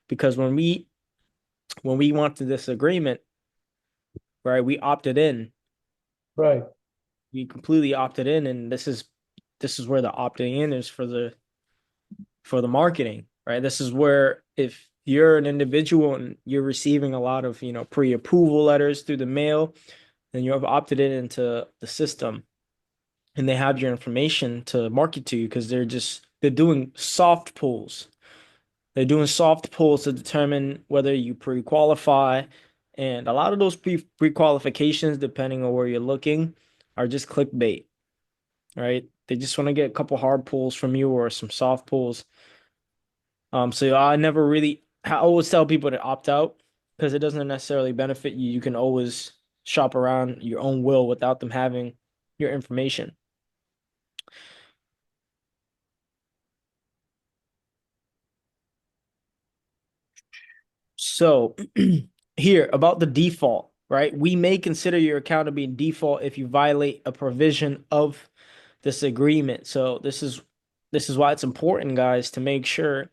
Because when we went to this agreement, right, we opted in. Right. We completely opted in, and this is where the opting in is for the marketing, right? This is where if you're an individual and you're receiving a lot of, pre-approval letters through the mail, then you have opted in into the system and they have your information to market to you because they're doing soft pulls. They're doing soft pulls to determine whether you pre-qualify. And a lot of those pre-qualifications, depending on where you're looking, are just clickbait, right? They just want to get a couple hard pulls from you or some soft pulls. So I always tell people to opt out because it doesn't necessarily benefit you. You can always shop around your own will without them having your information. So here about the default, right? We may consider your account to be in default if you violate a provision of this agreement. So this is why it's important, guys, to make sure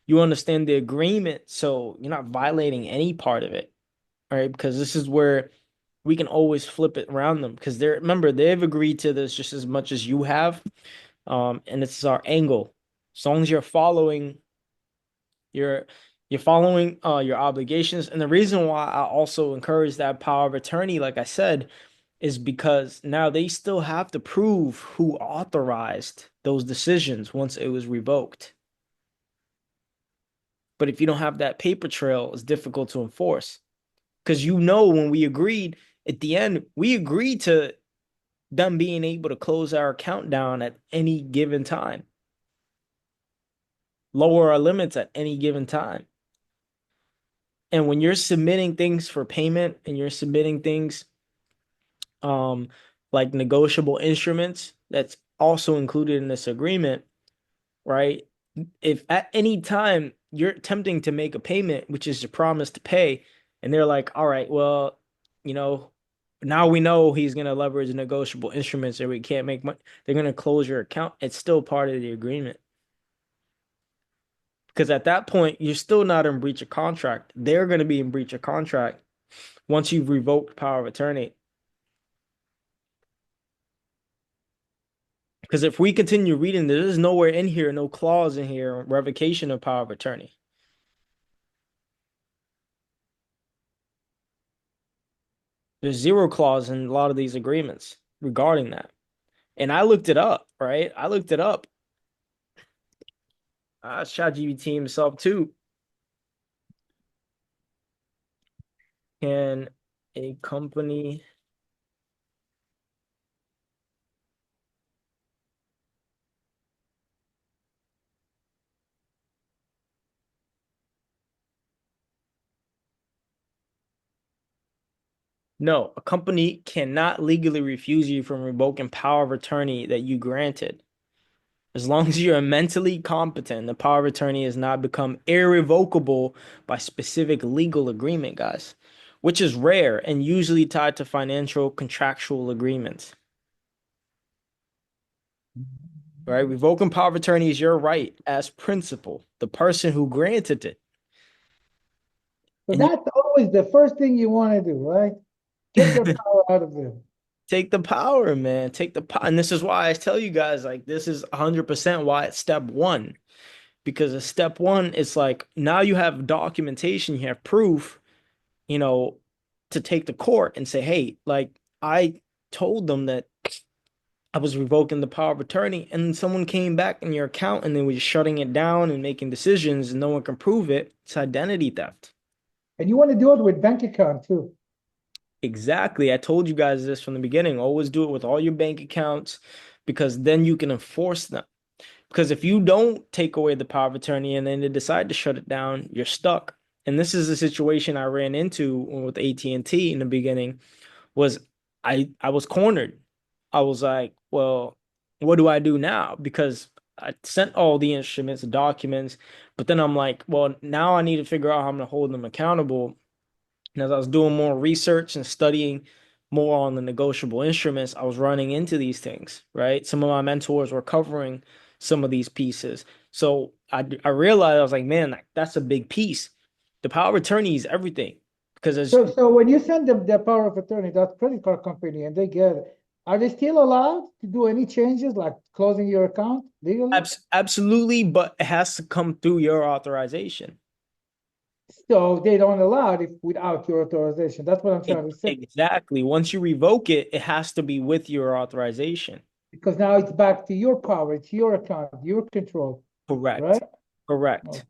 you understand the agreement so you're not violating any part of it, right? Because this is where we can always flip it around them because remember they've agreed to this just as much as you have. And it's our angle. As long as you're you're following your obligations. And the reason why I also encourage that power of attorney, like I said, is because now they still have to prove who authorized those decisions once it was revoked. But if you don't have that paper trail, it's difficult to enforce. Because when we agreed at the end, we agreed to them being able to close our account down at any given time, lower our limits at any given time. And when you're submitting things for payment and you're submitting things um like negotiable instruments, that's also included in this agreement, right? If at any time you're attempting to make a payment, which is your promise to pay, and they're like, all right, well, you know, now we know he's going to leverage negotiable instruments or we can't make money, they're going to close your account. It's still part of the agreement. Because at that point, you're still not in breach of contract. They're going to be in breach of contract once you've revoked power of attorney. Because if we continue reading, there is nowhere in here, no clause in here, revocation of power of attorney. There's zero clause in a lot of these agreements regarding that. And I looked it up, right? I looked it up. ChatGPT himself too. Can a company No, a company cannot legally refuse you from revoking power of attorney that you granted. As long as you are mentally competent, the power of attorney has not become irrevocable by specific legal agreement, guys, which is rare and usually tied to financial contractual agreements. Right? Revoking power of attorney is your right as principal, the person who granted it. But And that's always the first thing you want to do, right? Get their power out of them. Take the power, man. Take the power. And this is why I tell you guys, like, this is 100% why it's step one. Because at step one, it's like now you have documentation, you have proof, you know, to take to court and say, hey, like, I told them that I was revoking the power of attorney, and someone came back in your account and they were just shutting it down and making decisions, and no one can prove it. It's identity theft. And you want to do it with bank account too. Exactly. I told you guys this from the beginning. Always do it with all your bank accounts because then you can enforce them. Because if you don't take away the power of attorney and then they decide to shut it down, you're stuck. And this is a situation I ran into with AT&T in the beginning was I was cornered. I was like, well, what do I do now? Because I sent all the instruments, the documents, but then I'm like, well, now I need to figure out how I'm gonna hold them accountable. And as I was doing more research and studying more on the negotiable instruments, I was running into these things, right? Some of my mentors were covering some of these pieces. So I realized I was like, man, that's a big piece. The power of attorney is everything because as So when you send them the power of attorney, that credit card company, and they get it, are they still allowed to do any changes like closing your account legally? absolutely, but it has to come through your authorization. So they don't allow it without your authorization. That's what I'm trying to say. Exactly. Once you revoke it, it has to be with your authorization. Because now it's back to your power, it's your account, your control, Correct. right? Correct. Okay.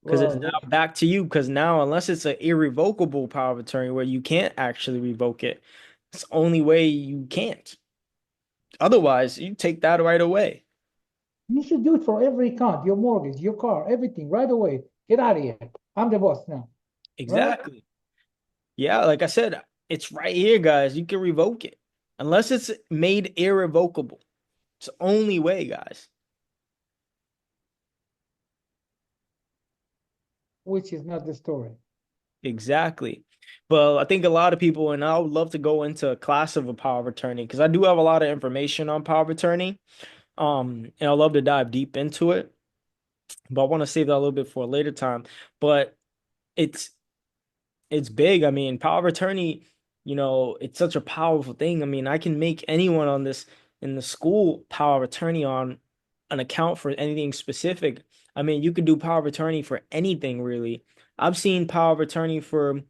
Because it's Well, now back to you. Because now, unless it's an irrevocable power of attorney where you can't actually revoke it, it's the only way you can't. Otherwise, you take that right away. you should do it for every account, your mortgage, your car, everything right away. Get out of here. I'm the boss now, right? Exactly. Yeah, like I said, it's right here, guys. You can revoke it. Unless it's made irrevocable. It's the only way, guys. Which is not the story. Exactly. But I think a lot of people, and I would love to go into a class of a power of attorney because I do have a lot of information on power of attorney. And I love to dive deep into it, but I want to save that a little bit for a later time. But it's it's big. I mean, power of attorney, it's such a powerful thing. I mean, I can make anyone on this in the school power of attorney on an account for anything specific. I mean, you could do power of attorney for anything really. I've seen power of attorney for,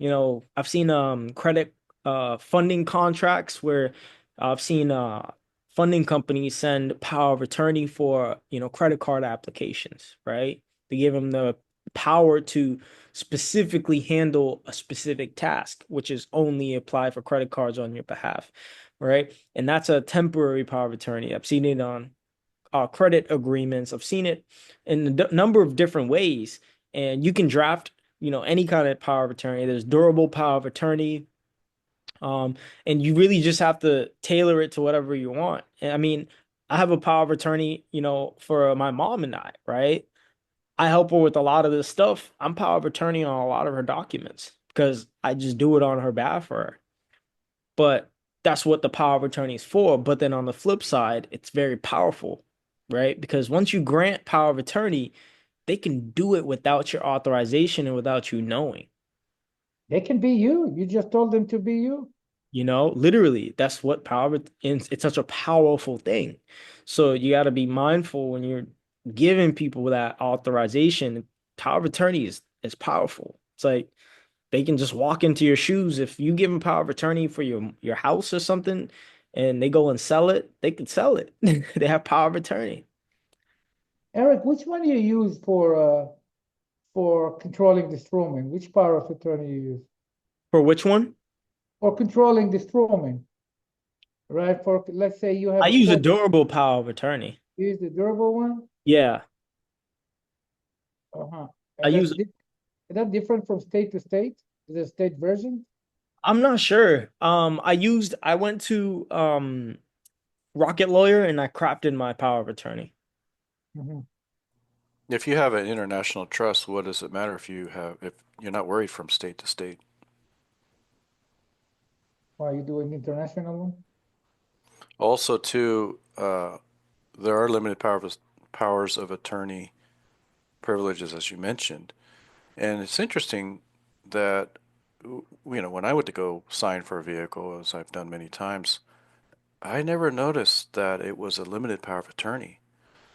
I've seen credit funding contracts where I've seen funding companies send power of attorney for, credit card applications, right? They give them the power to specifically handle a specific task, which is only apply for credit cards on your behalf, right? And that's a temporary power of attorney. I've seen it on credit agreements. I've seen it in a number of different ways. And you can draft, any kind of power of attorney. There's durable power of attorney. And you really just have to tailor it to whatever you want. And I mean, I have a power of attorney, for my mom and I, right? I help her with a lot of this stuff. I'm power of attorney on a lot of her documents because I just do it on her behalf for her. But that's what the power of attorney is for. But then on the flip side, it's very powerful, right? Because once you grant power of attorney, they can do it without your authorization and without you knowing. They can be you. You just told them to be you. Literally, that's what it's such a powerful thing. So you got to be mindful when you're giving people that authorization. Power of attorney is powerful. It's like they can just walk into your shoes. If you give them power of attorney for your house or something and they go and sell it, they can sell it. They have power of attorney. Eric, which one do you use for controlling the strawman? Which power of attorney you use? For which one? For controlling the strawman, right? For let's say you have I a use a court, durable power of attorney. you use the durable one. Yeah. Uh-huh. I And use is that different from state to state? Is there a state version? I'm not sure. I went to Rocket Lawyer and I crafted my power of attorney. Mm-hmm. If you have an international trust, what does it matter if you're not worried from state to state? Why are you doing international one? Also, too, there are limited powers of attorney privileges, as you mentioned, and it's interesting that when I went to go sign for a vehicle, as I've done many times, I never noticed that it was a limited power of attorney.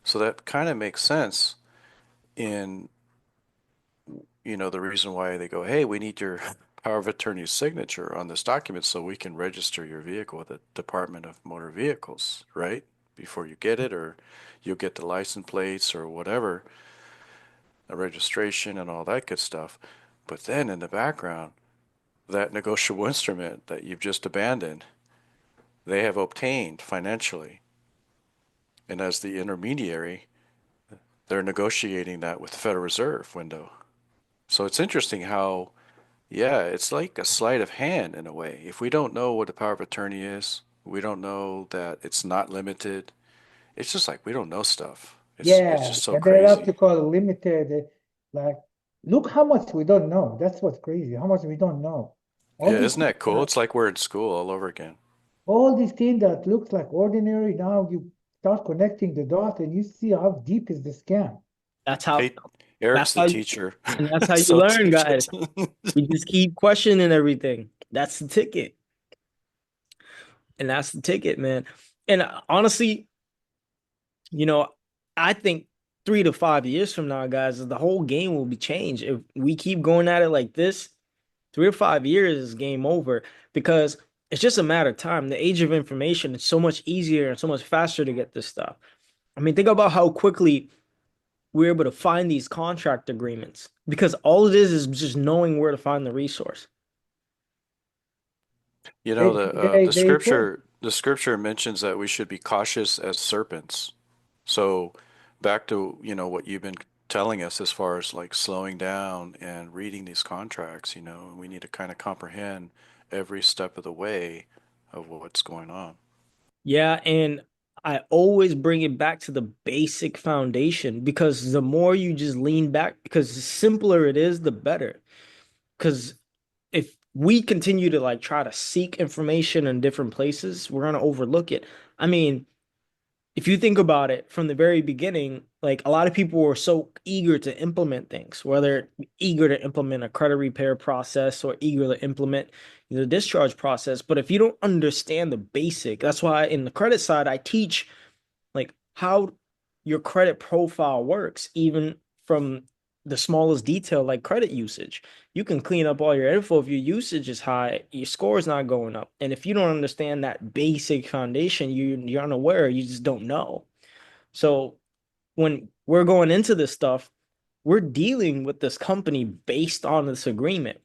So that kind of makes sense in, the reason why they go, hey, we need your power of attorney's signature on this document so we can register your vehicle with the Department of Motor Vehicles, right? Before you get it, or you'll get the license plates or whatever, the registration and all that good stuff. But then in the background, that negotiable instrument that you've just abandoned, they have obtained financially. And as the intermediary, they're negotiating that with the Federal Reserve window. So it's interesting how, yeah, it's like a sleight of hand in a way. If we don't know what a power of attorney is, we don't know that it's not limited. It's just like we don't know stuff. It's Yeah, just so and they like crazy. to call it limited. Like, look how much we don't know. That's what's crazy. How much we don't know. All Yeah, these isn't things that cool? It's like we're in school all over again. all these things that looks like ordinary. Now you start connecting the dots and you see how deep is the scam. That's how Hey, that's Eric's the how teacher. and that's how you So learn, teach guys. us. You just keep questioning everything. That's the ticket. And that's the ticket, man. And honestly, you know, I think 3 to 5 years from now, guys, the whole game will be changed. If we keep going at it like this, 3 to 5 years is game over because it's just a matter of time. The age of information, it's so much easier and so much faster to get this stuff. I mean, think about how quickly we're able to find these contract agreements because all it is just knowing where to find the resource. The the They put scripture mentions that we should be cautious as serpents. So back to, what you've been telling us as far as like slowing down and reading these contracts, we need to kind of comprehend every step of the way of what's going on. Yeah, and I always bring it back to the basic foundation because the more you just lean back, because the simpler it is, the better. Because if we continue to like try to seek information in different places, we're gonna overlook it. I mean, if you think about it from the very beginning, like a lot of people were so eager to implement things, whether eager to implement a credit repair process or eager to implement the discharge process. But if you don't understand the basic, that's why in the credit side, I teach like how your credit profile works, even from the smallest detail, like credit usage. You can clean up all your info if your usage is high, your score is not going up. And if you don't understand that basic foundation, you're unaware, you just don't know. So when we're going into this stuff, we're dealing with this company based on this agreement.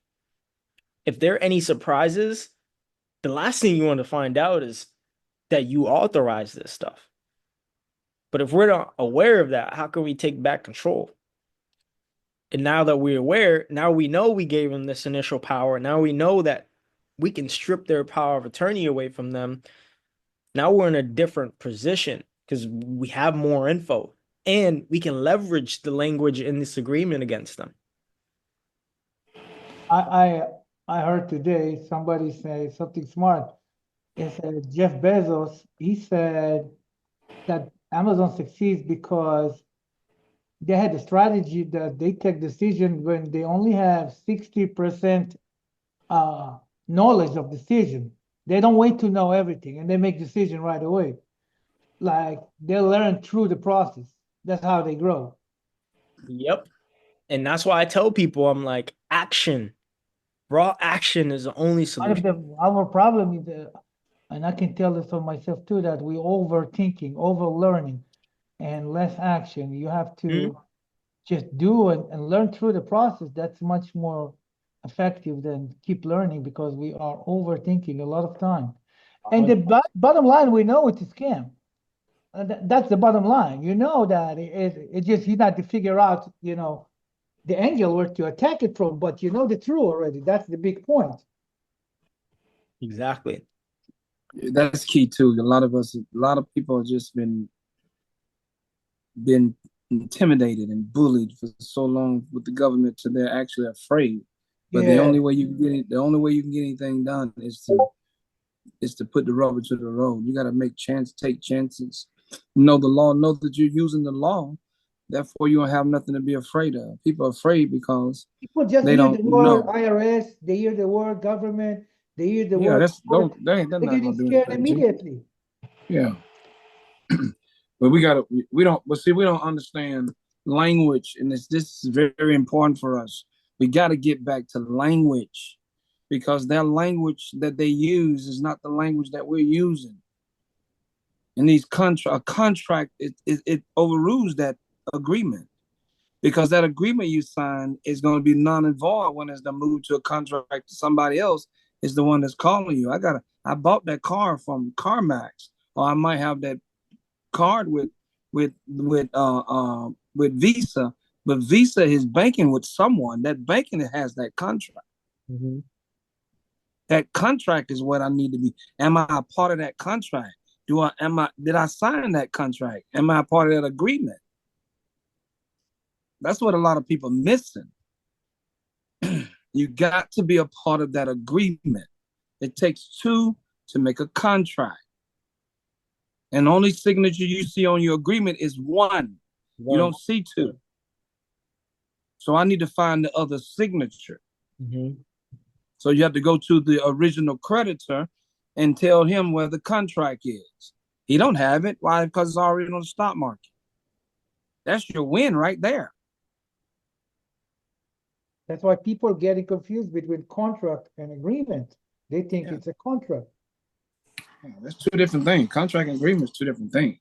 If there are any surprises, the last thing you want to find out is that you authorize this stuff. But if we're not aware of that, how can we take back control? And now that we're aware, now we know we gave them this initial power. Now we know that we can strip their power of attorney away from them. Now we're in a different position because we have more info and we can leverage the language in this agreement against them. I I I heard today somebody say something smart. It said Jeff Bezos, he said that Amazon succeeds because they had a strategy that they take decision when they only have 60% uh, knowledge of decision. They don't wait to know everything and they make decision right away. Like they learn through the process. That's how they grow. Yep. And that's why I tell people, I'm like, action, raw action is the only One of solution. our problem is, and I can tell this for myself too, that we overthinking, over learning, and less action. You have Mhm. to just do and learn through the process. That's much more effective than keep learning because we are overthinking a lot of time. And the bottom line, we know it's a scam. That's the bottom line. You know that it just you have to figure out, the angle where to attack it from, but you know the truth already. That's the big point. Exactly. That's key too. A lot of people have just been intimidated and bullied for so long with the government till they're actually afraid. But Yeah. the only way you can get anything done is to put the rubber to the road. You got to take chances, know the law, know that you're using the law, Therefore, you don't have nothing to be afraid of. People are afraid because People just they hear don't the word know. IRS, they hear the word government, they hear the Yeah, word court, they're they're not getting gonna do scared anything to you. immediately. Yeah. But we don't understand language, and this is very, very important for us. We got to get back to language because that language that they use is not the language that we're using. And a contract, it overrules that agreement because that agreement you sign is going to be non and void when it's the move to a contract to somebody else is the one that's calling you. I bought that car from CarMax, or I might have that card with Visa, but Visa is banking with someone. That banking has that contract. Mm-hmm. That contract is what I need to be. Am I a part of that contract? Did I sign that contract? Am I a part of that agreement? That's what a lot of people missing. You got to be a part of that agreement. It takes two to make a contract. And the only signature you see on your agreement is one. You don't see two. So I need to find the other signature. Mm-hmm. So you have to go to the original creditor and tell him where the contract is. He don't have it. Why? Because it's already on the stock market. That's your win right there. That's why people are getting confused between contract and agreement. They think it's a contract. That's two different things. Contract and agreement is two different things.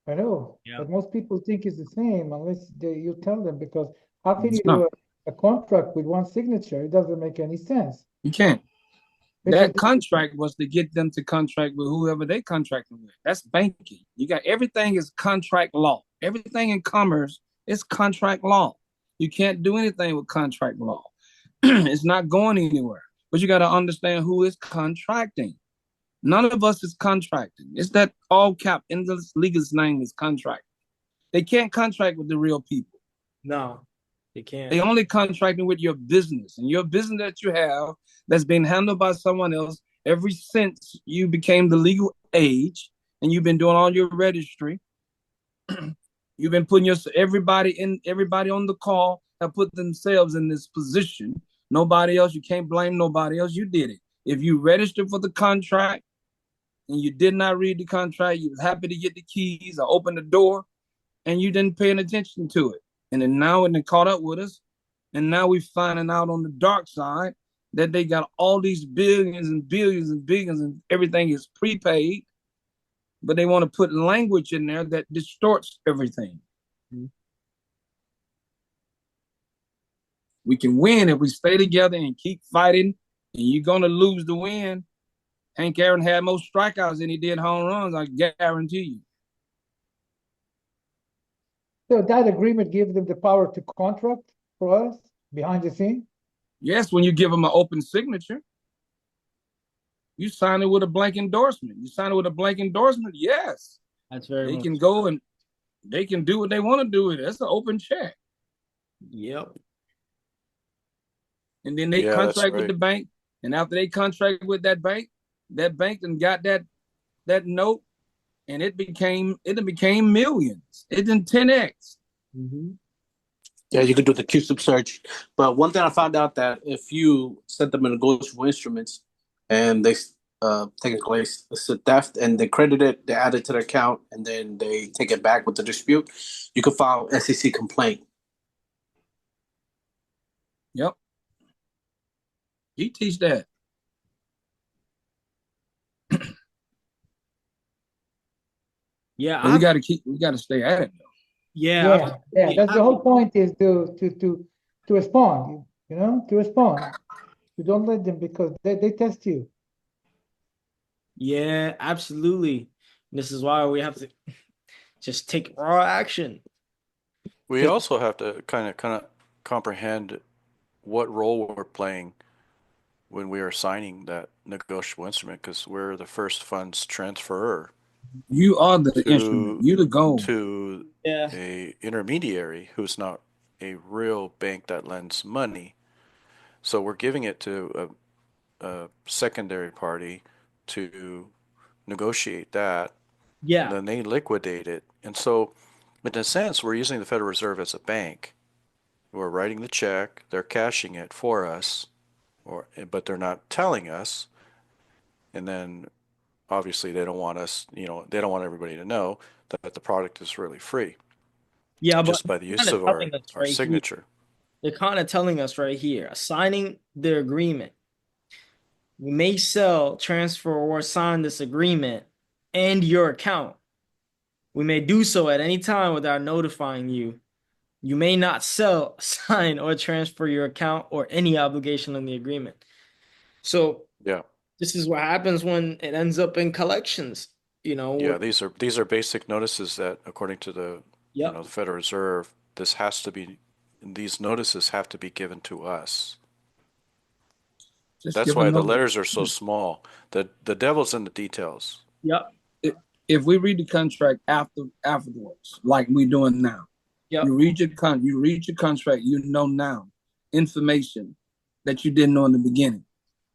I know, Yeah. but most people think it's the same unless you tell them, because how can you It's do not. a contract with one signature? It doesn't make any sense. You can't. It's That contract was to get them to contract with whoever they contracting with. That's banking. You got everything is contract law. Everything in commerce is contract law. You can't do anything with contract law. It's not going anywhere. But you got to understand who is contracting. None of us is contracting. It's that all cap in the legal's name is contract. They can't contract with the real people. No, they can't. They only contracting with your business, and your business that you have that's been handled by someone else ever since you became the legal age, and you've been doing all your registry. You've been putting everybody on the call have put themselves in this position. Nobody else. You can't blame nobody else. You did it. If you registered for the contract and you did not read the contract, you was happy to get the keys or open the door, and you didn't pay any attention to it. And then now it caught up with us. And now we're finding out on the dark side that they got all these billions and billions and billions and everything is prepaid, but they want to put language in there that distorts everything. Mm-hmm. We can win if we stay together and keep fighting, and you're going to lose the win. Hank Aaron had more strikeouts than he did home runs, I guarantee you. So that agreement gives them the power to contract for us behind the scene? Yes, when you give them an open signature. You sign it with a blank endorsement. You sign it with a blank endorsement, yes. That's very They can go and they can do what they want to do with it. That's an open check. Yep. And then they contract with the bank. And after they contract with that bank then got that note, and it became millions. It did 10x. Mm-hmm. Yeah, you could do the 𝐾 search. But one thing I found out that if you send them a negotiable instruments and they technically it's a theft and they credit it, they add it to their account, and then they take it back with the dispute, you can file SEC complaint. Yep. You teach that. Yeah, but we got to stay at it though. Yeah. That's the whole point, is to respond, to respond. You don't let them, because they test you. Yeah, absolutely. This is why we have to just take raw action. We also have to kind of comprehend what role we're playing when we are signing that negotiable instrument, because we're the first funds transferor. You are the instrument. You the goal. To a intermediary who's not a real bank that lends money. So we're giving it to a secondary party to negotiate that. Yeah. Then they liquidate it. And so But in a sense, we're using the Federal Reserve as a bank. We're writing the check, they're cashing it for us, but they're not telling us. And then obviously they don't want us, they don't want everybody to know that the product is really free Yeah, but just by the use kind of of telling us our right here. signature. They're kind of telling us right here, signing the agreement. We may sell, transfer, or sign this agreement and your account. We may do so at any time without notifying you. You may not sell, sign, or transfer your account or any obligation on the agreement. So Yeah. this is what happens when it ends up in collections. Yeah, these are basic notices that according to Yep. the Federal Reserve, these notices have to be given to us. Just That's give a why the notice. letters are so small. The devil's in the details. Yep. If we read the contract afterwards, like we're doing now, Yep. you read your contract, you know now information that you didn't know in the beginning.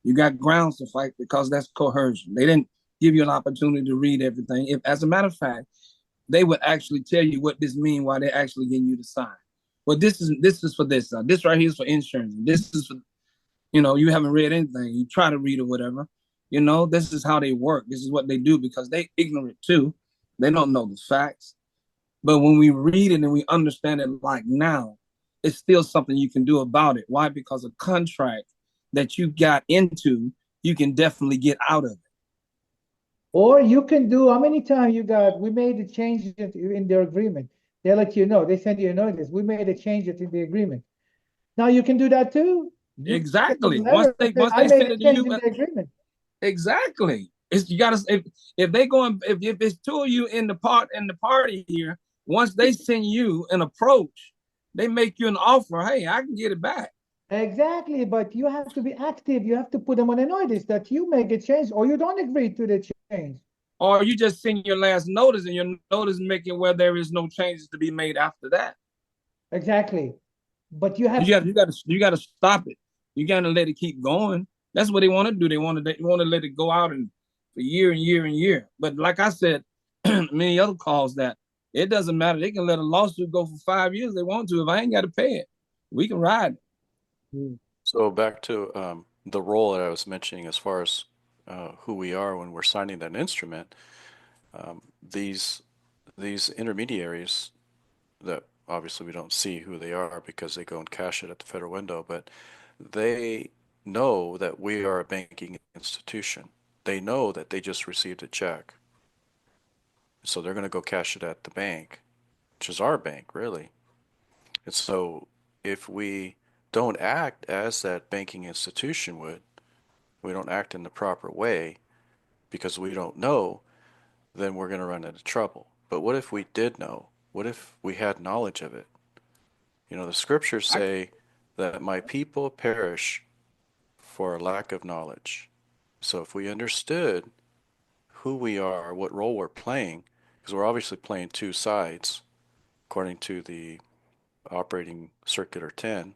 You got grounds to fight because that's coercion. They didn't give you an opportunity to read everything. If, as a matter of fact, they would actually tell you what this means while they're actually getting you to sign. Well, this is for this. This right here is for insurance. This is for, you haven't read anything. You try to read or whatever. This is how they work. This is what they do because they ignorant too. They don't know the facts. But when we read it and we understand it like now, it's still something you can do about it. Why? Because a contract that you got into, you can definitely get out of it. Or you can do, how many times we made a change in their agreement. They let you know, they send you a notice. We made a change in the agreement. Now you can do that too. Exactly. Once they I made send a it to change you, in the agreement. exactly. You gotta if they going if it's two of you in the party here, once they send you an approach, they make you an offer. Hey, I can get it back. Exactly, but you have to be active. You have to put them on a notice that you make a change or you don't agree to the change. Or you just send your last notice and your notice making where there is no changes to be made after that. Exactly. But you have you gotta stop it. You gotta let it keep going. That's what they want to do. They want to let it go out and for year and year and year. But like I said, many other calls that it doesn't matter. They can let a lawsuit go for 5 years if they want to. If I ain't got to pay it, we can ride it. So back to the role that I was mentioning as far as who we are when we're signing that instrument. These intermediaries that obviously we don't see who they are because they go and cash it at the federal window, but they know that we are a banking institution. They know that they just received a check. So they're going to go cash it at the bank, which is our bank, really. And so if we don't act as that banking institution would, we don't act in the proper way because we don't know, then we're going to run into trouble. But what if we did know? What if we had knowledge of it? The scriptures say that my people perish for a lack of knowledge. So if we understood who we are, what role we're playing, because we're obviously playing two sides, according to the operating circular 10,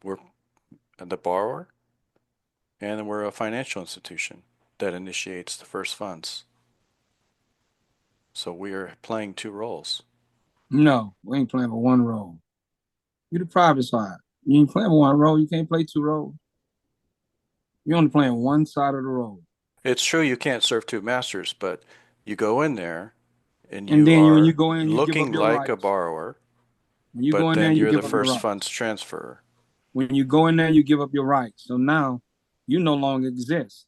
we're the borrower, and then we're a financial institution that initiates the first funds. So we are playing two roles. No, we ain't playing for one role. You're the private side. You ain't playing for one role. You can't play two roles. You're only playing one side of the road. It's true you can't serve two masters, but you go in there and And you then when are you go in, you give up looking your like a rights. borrower, When you go but in there, then you you're the give up your first rights. funds transfer. When you go in there, you give up your rights. So now you no longer exist.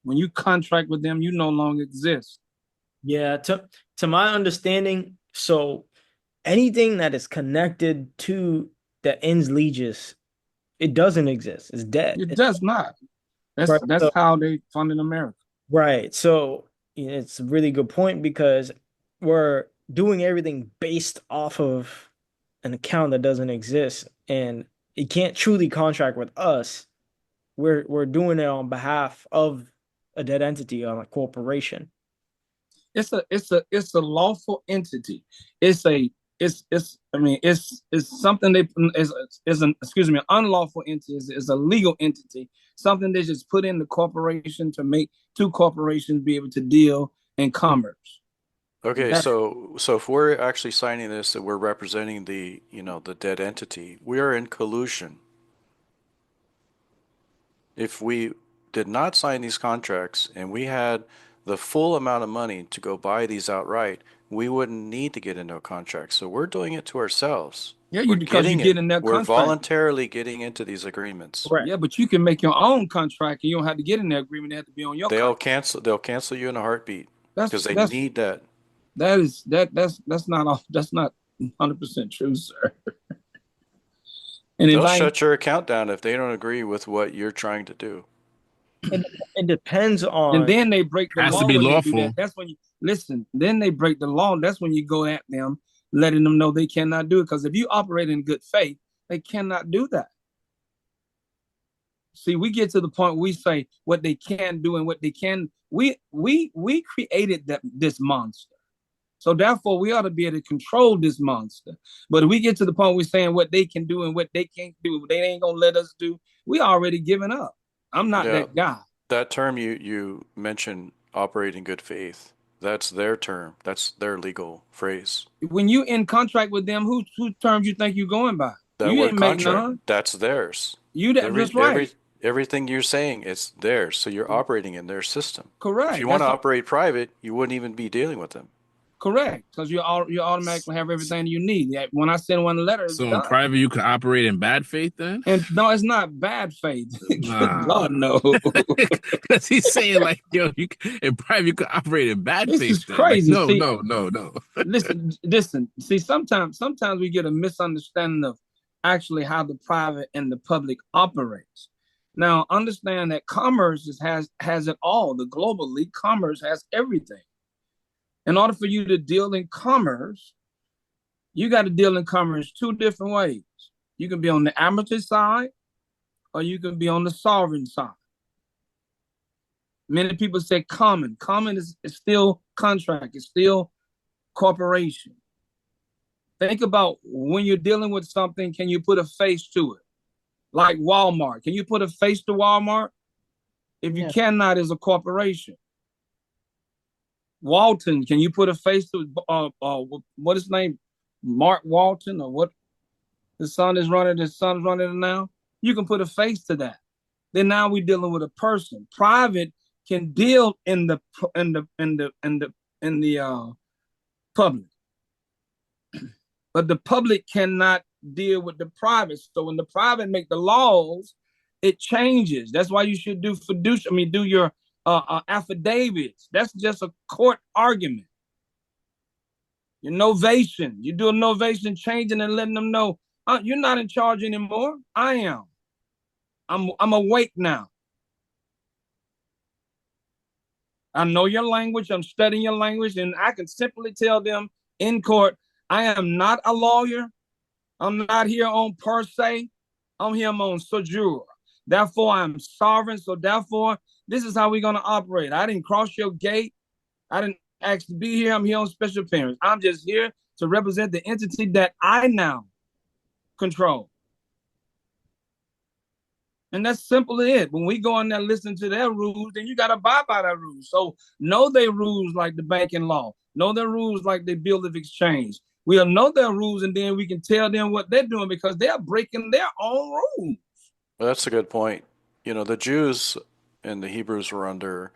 When you contract with them, you no longer exist. Yeah, to my understanding, so anything that is connected to the 𝐬𝐮𝐬𝐫𝐿, it doesn't exist. It's dead. It does not. Right. That's how they funded America. Right. So it's a really good point because we're doing everything based off of an account that doesn't exist, and it can't truly contract with us. We're doing it on behalf of a dead entity, on a corporation. It's a lawful entity. It's something they is an excuse me, an unlawful entity is a legal entity, something they just put in the corporation to make two corporations be able to deal in commerce. Okay, That's so if we're actually signing this and we're representing the, the dead entity, we are in collusion. If we did not sign these contracts and we had the full amount of money to go buy these outright, we wouldn't need to get into a contract. So we're doing it to ourselves. yeah, We're because you getting get it. in that We're contract. voluntarily getting into these agreements. Correct. Yeah, but you can make your own contract, and you don't have to get in that agreement. They have to be on your contract. They'll cancel you in a heartbeat That's because they that's need that. that's not all. That's not 100% true, sir. And if They'll I shut your account down if they don't agree with what you're trying to do. It depends and on then they break the Has to law be when they do lawful. that. That's when you listen. Then they break the law. That's when you go at them, letting them know they cannot do it. Because if you operate in good faith, they cannot do that. See, we get to the point we say what they can do and what they can. We created this monster. So therefore, we ought to be able to control this monster. But if we get to the point we're saying what they can do and what they can't do, they ain't gonna let us do. We already given up. I'm not Yeah, that guy. that term you mentioned, operate in good faith. That's their term. That's their legal phrase. When you in contract with them, whose terms you think you going by? That You word didn't make contract, none. that's theirs. You that Every just right. everything you're saying, it's theirs. So you're operating in their system. If you Correct. want to operate private, you wouldn't even be dealing with them. Correct. Because you automatically have everything you need. When I send one letter, it's So in done. private, you could operate in bad faith then? And no, it's not bad faith. Nah. God no. Because he's saying like, yo, in private you could operate in bad This faith is then. Like, crazy. no, See, no, no, no. listen. See, sometimes we get a misunderstanding of actually how the private and the public operates. Now, understand that commerce has it all. The globally, commerce has everything. In order for you to deal in commerce, you got to deal in commerce two different ways. You can be on the amateur side, or you can be on the sovereign side. Many people say common. Common is still contract. It's still corporation. Think about when you're dealing with something, can you put a face to it? Like Walmart. Can you put a face to Walmart? If you cannot, it's a corporation. Walton, can you put a face to what is his name? Mark Walton, or what the son's running it now? You can put a face to that. Then now we're dealing with a person. Private can deal in the public. But the public cannot deal with the private. So when the private make the laws, it changes. That's why you should do do your affidavits. That's just a court argument. Your novation. You do a novation, changing and letting them know you're not in charge anymore. I am. I'm awake now. I know your language. I'm studying your language, and I can simply tell them in court, I am not a lawyer. I'm not here on per se. I'm here on sojourn. Therefore, I'm sovereign. So therefore, this is how we're going to operate. I didn't cross your gate. I didn't ask to be here. I'm here on special appearance. I'm just here to represent the entity that I now control. And that's simply it. When we go in there listening to their rules, then you got to abide by their rules. So know their rules like the banking law. Know their rules like the bill of exchange. We'll know their rules, and then we can tell them what they're doing because they're breaking their own rules. Well, that's a good point. The Jews and the Hebrews were under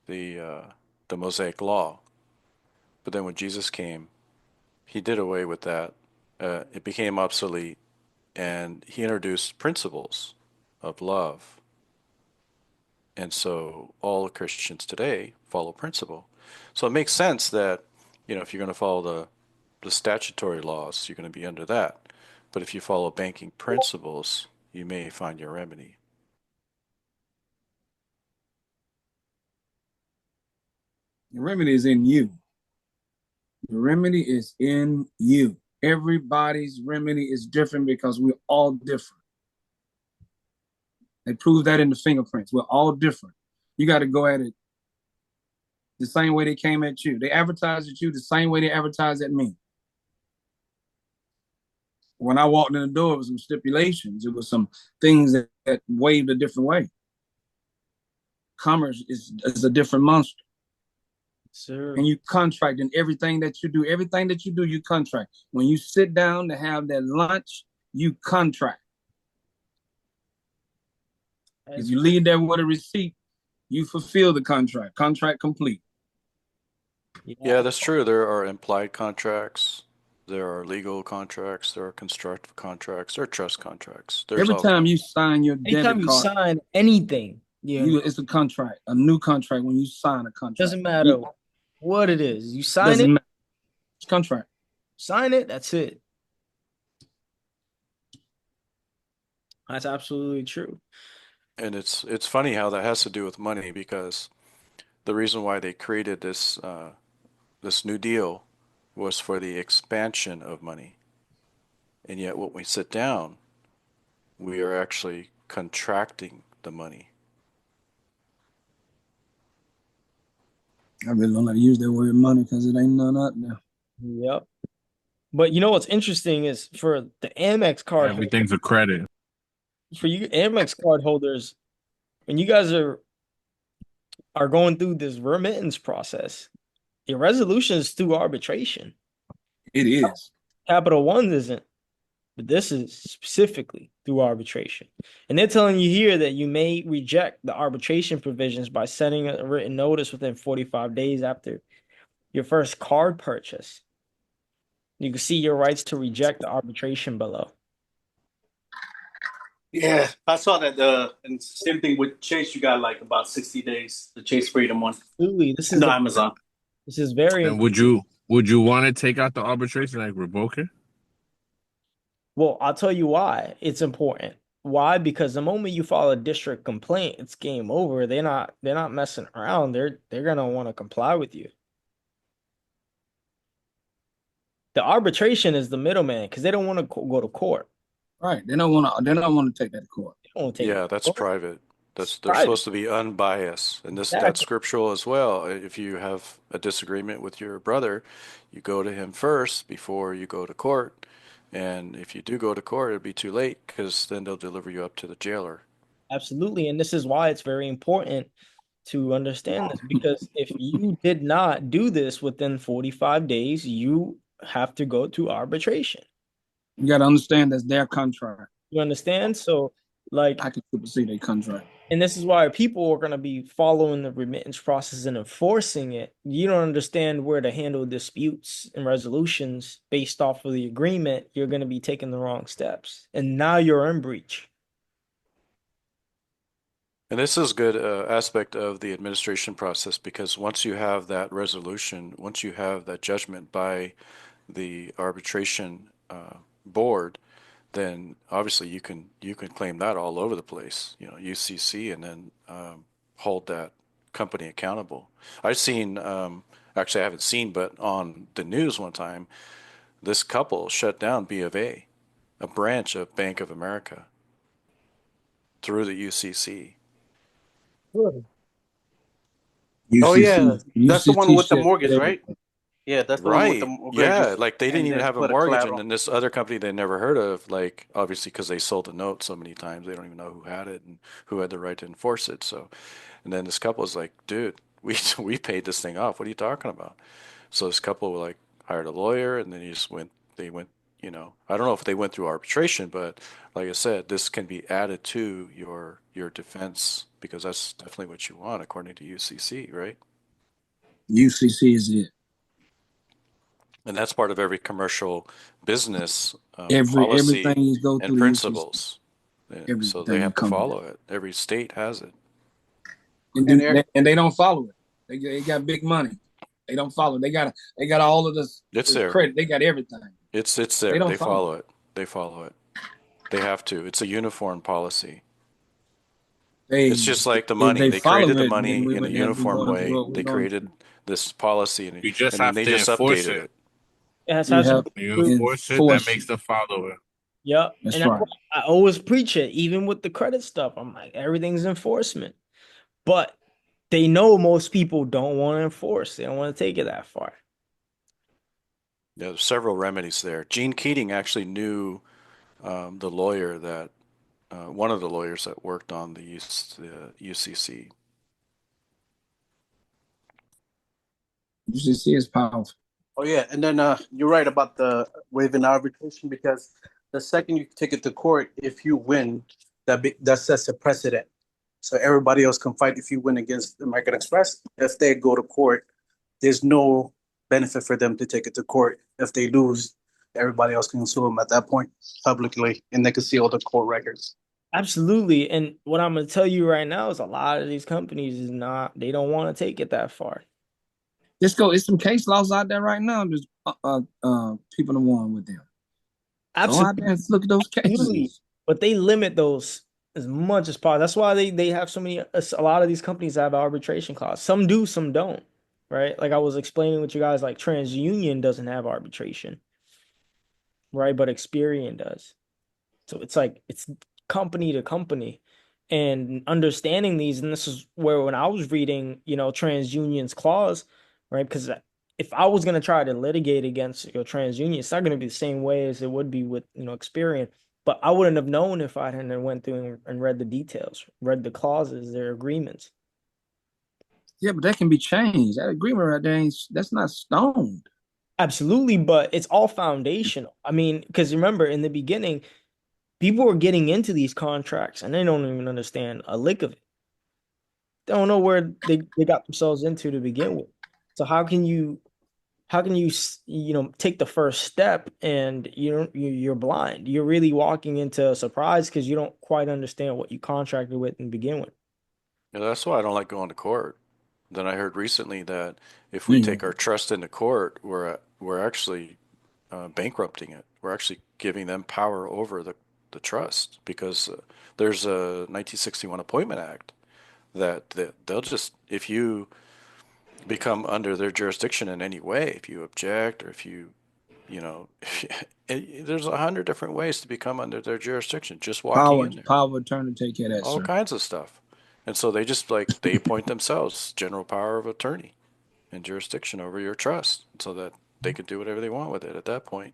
the Mosaic law, but then when Jesus came, he did away with that. It became obsolete, and he introduced principles of love. And so all Christians today follow principle. So it makes sense that, if you're going to follow the statutory laws, you're going to be under that. But if you follow banking principles, you may find your remedy. The remedy is in you. The remedy is in you. Everybody's remedy is different because we're all different. They prove that in the fingerprints. We're all different. You got to go at it the same way they came at you. They advertise at you the same way they advertise at me. When I walked in the door, it was some stipulations. It was some things that waved a different way. Commerce is a different monster. Sir. And you contract in everything that you do. Everything that you do, you contract. When you sit down to have that lunch, you contract. If you leave there with a receipt, you fulfill the contract. Contract complete. Yeah, that's true. There are implied contracts, there are legal contracts, there are constructive contracts, there are trust contracts. There's Every all time you sign your Anytime debit you card, sign anything, it's a contract, a new contract when you sign a contract. doesn't matter what it is. You sign Doesn't it, matter. It's contract. sign it, that's it. That's absolutely true. And it's funny how that has to do with money because the reason why they created this new deal was for the expansion of money. And yet when we sit down, we are actually contracting the money. I really don't like to use that word money because it ain't none out there. Yep. But you know what's interesting is for the Amex card Everything's a credit. for you Amex card holders, when you guys are going through this remittance process, your resolution is through arbitration. It is. Capital One isn't, but this is specifically through arbitration. And they're telling you here that you may reject the arbitration provisions by sending a written notice within 45 days after your first card purchase. You can see your rights to reject the arbitration below. Yeah, I saw that. And same thing with Chase. You got like about 60 days. The Chase Freedom one. Absolutely. No, Amazon. This is very And would you want to take out the arbitration, like revoke it? well, I'll tell you why it's important. Why? Because the moment you file a district complaint, it's game over. They're not messing around. They're gonna want to comply with you. The arbitration is the middleman because they don't want to go to court. Right. They don't want to take that to court. They don't want to take Yeah, it to that's court. private. It's They're private. supposed to be unbiased, and that's Exactly. scriptural as well. If you have a disagreement with your brother, you go to him first before you go to court. And if you do go to court, it'll be too late because then they'll deliver you up to the jailer. Absolutely. And this is why it's very important to understand this because if you did not do this within 45 days, you have to go to arbitration. You got to understand that's their contract. You understand? So, like, I can supersede their contract. and this is why people are going to be following the remittance process and enforcing it. You don't understand where to handle disputes and resolutions based off of the agreement. You're going to be taking the wrong steps. And now you're in breach. And this is a good aspect of the administration process because once you have that resolution, once you have that judgment by the arbitration board, then obviously you can claim that all over the place, UCC, and then hold that company accountable. I've seen, actually I haven't seen, but on the news one time, this couple shut down B of A branch of Bank of America, through the UCC. Oh yeah, that's the one with the shut mortgage, down. right? Yeah, that's the one with the Right. mortgage. Yeah, like they didn't And even they have a put a mortgage, and collateral. then this other company they never heard of, like obviously because they sold the note so many times, they don't even know who had it and who had the right to enforce it. So, and then this couple was like, "Dude, we we paid this thing off. What are you talking about?" So this couple like hired a lawyer, and then he just went. They went. I don't know if they went through arbitration, but like I said, this can be added to your defense because that's definitely what you want according to UCC, right? UCC is it. And that's part of every commercial business policy Everything you go and through the principles. UCC. So they Everything have to comes. follow it. Every state has it. And they don't follow it. They got big money. They don't follow. They got all of this It's there. credit. They got everything. It's there. They don't They follow follow it. They follow it. They have to. It's a uniform policy. It's just like the money. They They follow created the it, then money we in a wouldn't have to be uniform going through way. what we're They going created through. this policy, and You just then have they to just enforce updated it. it. It has You have to You do. enforce it, that enforce makes it. them follow it. Yep. That's And right. I always preach it, even with the credit stuff. I'm like, everything's enforcement. But they know most people don't want to enforce. They don't want to take it that far. Yeah, there's several remedies there. Gene Keating actually knew the lawyer that one of the lawyers that worked on the, the UCC. UCC is powerful. Oh yeah, and then you're right about the waiving arbitration because the second you take it to court, if you win, that sets a precedent. So everybody else can fight if you win against American Express. If they go to court, there's no benefit for them to take it to court. If they lose, everybody else can sue them at that point publicly, and they can see all the court records. Absolutely. And what I'm going to tell you right now is a lot of these companies they don't want to take it that far. Let's go. It's some case laws out there right now. There's people that won with them. Go out there and look at those Absolutely. cases. But they limit those as much as possible. That's why they have a lot of these companies have arbitration clause. Some do, some don't, right? Like I was explaining with you guys, like TransUnion doesn't have arbitration, right? But Experian does. So it's like it's company to company. And understanding these, and this is where when I was reading, TransUnion's clause, right? Because if I was going to try to litigate against TransUnion, it's not going to be the same way as it would be with Experian. But I wouldn't have known if I hadn't went through and read the details, read the clauses, their agreements. Yeah, but that can be changed. That agreement right there that's not stoned. Absolutely, but it's all foundational. I mean, because remember in the beginning, people were getting into these contracts and they don't even understand a lick of it. They don't know where they got themselves into to begin with. So how can you take the first step and you're blind? You're really walking into a surprise because you don't quite understand what you contracted with and begin with. Yeah, that's why I don't like going to court. Then I heard recently that if we take our trust into court, we're actually bankrupting it. We're actually giving them power over the trust because there's a 1961 Appointment Act that they'll just, if you become under their jurisdiction in any way, if you object or if there's 100 different ways to become under their jurisdiction. Just walking in there, Power of attorney take care of that, all sir. kinds of stuff. And so they just they appoint themselves general power of attorney and jurisdiction over your trust so that they can do whatever they want with it at that point.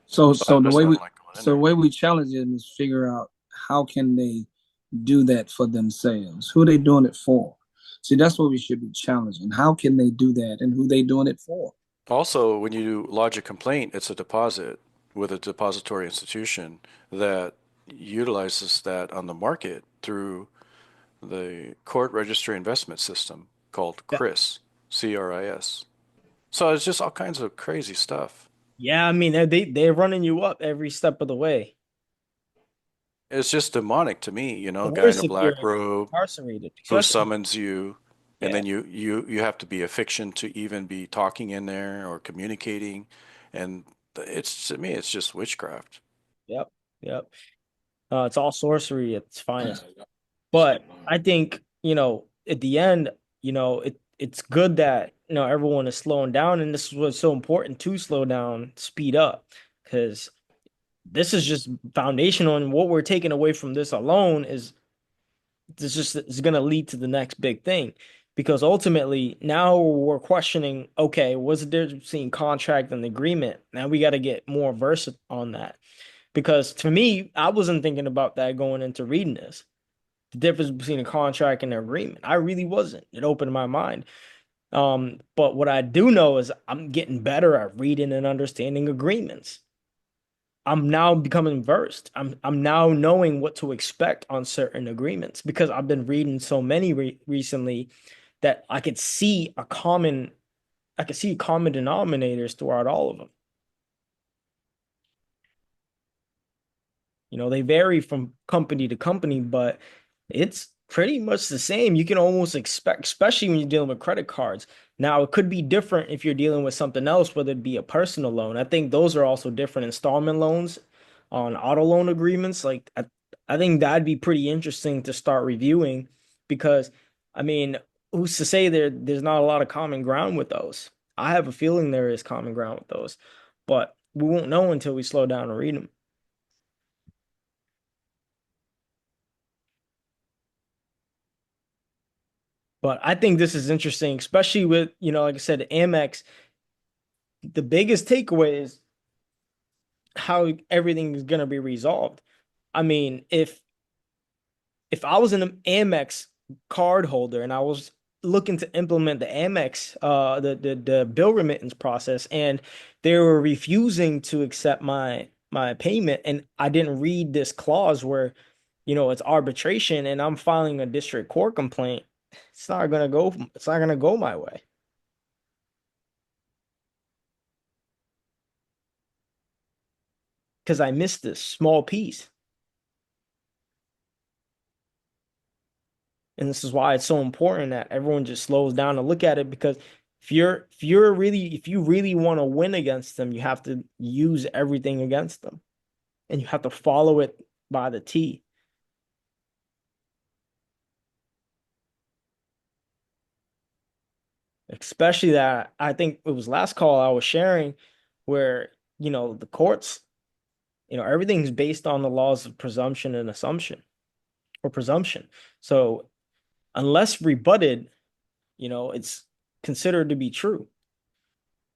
So That's why I don't like going in the there. way we challenge them is figure out how can they do that for themselves? Who are they doing it for? See, that's what we should be challenging. How can they do that and who they doing it for? Also, when you lodge a complaint, it's a deposit with a depository institution that utilizes that on the market through the court registry investment system called CRIS, CRIS. So it's just all kinds of crazy stuff. Yeah, I mean they're running you up every step of the way. It's just demonic to me, The guy in worst a if you're black robe incarcerated, who especially. summons you, and Yeah. then you have to be a fiction to even be talking in there or communicating, and it's to me it's just witchcraft. Yep. Yep. It's all sorcery at its finest. But I think, at the end, it's good that, everyone is slowing down. And this is what's so important to slow down, speed up, because this is just foundational. And what we're taking away from this alone is it's going to lead to the next big thing. Because ultimately, now we're questioning, okay, what's the difference between contract and agreement? Now we got to get more versed on that. Because to me, I wasn't thinking about that going into reading this. The difference between a contract and an agreement. I really wasn't. It opened my mind. But what I do know is I'm getting better at reading and understanding agreements. I'm now becoming versed. I'm now knowing what to expect on certain agreements because I've been reading so many recently that I could see common denominators throughout all of them. They vary from company to company, but it's pretty much the same. You can almost expect, especially when you're dealing with credit cards. Now, it could be different if you're dealing with something else, whether it be a personal loan. I think those are also different installment loans on auto loan agreements. Like, I think that'd be pretty interesting to start reviewing because, I mean, who's to say there's not a lot of common ground with those? I have a feeling there is common ground with those, but we won't know until we slow down and read them. But I think this is interesting, especially with, like I said, Amex. The biggest takeaway is how everything is going to be resolved. I mean, if I was an Amex card holder and I was looking to implement the Amex, the bill remittance process, and they were refusing to accept my payment, and I didn't read this clause where, it's arbitration, and I'm filing a district court complaint. It's not gonna go. It's not gonna go my way because I missed this small piece. And this is why it's so important that everyone just slows down to look at it, because if you really want to win against them, you have to use everything against them and you have to follow it by the T. Especially that I think it was last call I was sharing where, the courts, everything's based on the laws of presumption and assumption or presumption. So unless rebutted, it's considered to be true.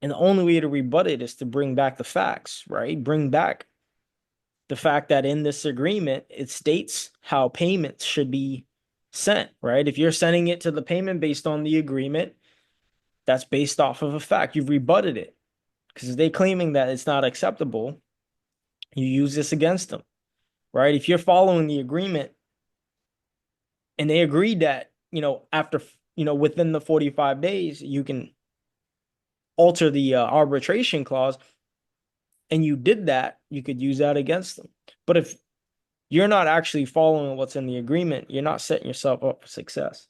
And the only way to rebut it is to bring back the facts, right? Bring back the fact that in this agreement, it states how payments should be sent, right? If you're sending it to the payment based on the agreement, that's based off of a fact. You've rebutted it because if they're claiming that it's not acceptable, you use this against them, right? If you're following the agreement and they agreed that, after, within the 45 days, you can alter the arbitration clause, and you did that, you could use that against them. But if you're not actually following what's in the agreement, you're not setting yourself up for success.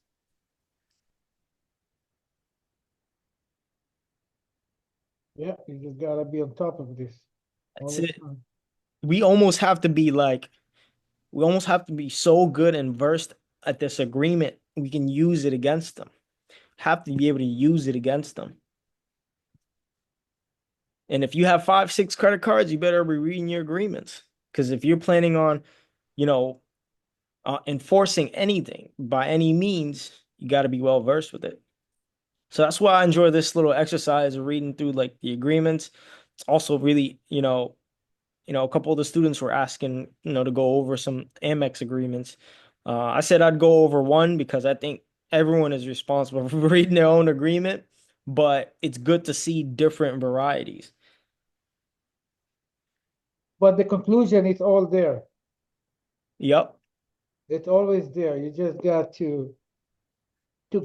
Yeah, you just gotta be on top of this all That's the it. time. We almost have to be so good and versed at this agreement, we can use it against them. Have to be able to use it against them. And if you have 5, 6 credit cards, you better be reading your agreements. Because if you're planning on, enforcing anything by any means, you got to be well versed with it. So that's why I enjoy this little exercise of reading through like the agreements. It's also really, a couple of the students were asking, to go over some Amex agreements. I said I'd go over one because I think everyone is responsible for reading their own agreement, but it's good to see different varieties. But the conclusion is all there. Yep. It's always there. You just got to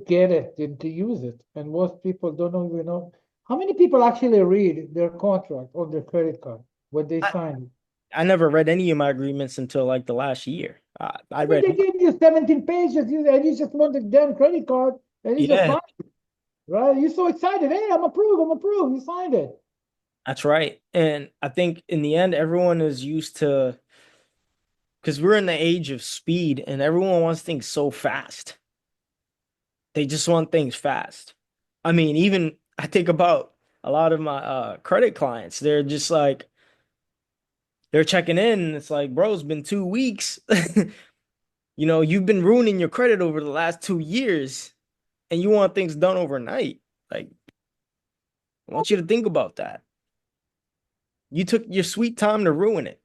get it and to use it. And most people don't even know. How many people actually read their contract on their credit card when they I, sign it? I never read any of my agreements until like the last year. I I mean, read, they gave you 17 pages and you just want the damn credit card and you just yeah, sign it, right? You're so excited. Hey, I'm approved. I'm approved. You signed it. that's right. And I think in the end, everyone is used to, because we're in the age of speed and everyone wants things so fast. They just want things fast. I mean, even I think about a lot of my credit clients. They're just like, they're checking in and it's like, bro, it's been 2 weeks. You've been ruining your credit over the last 2 years and you want things done overnight. Like, I want you to think about that. You took your sweet time to ruin it.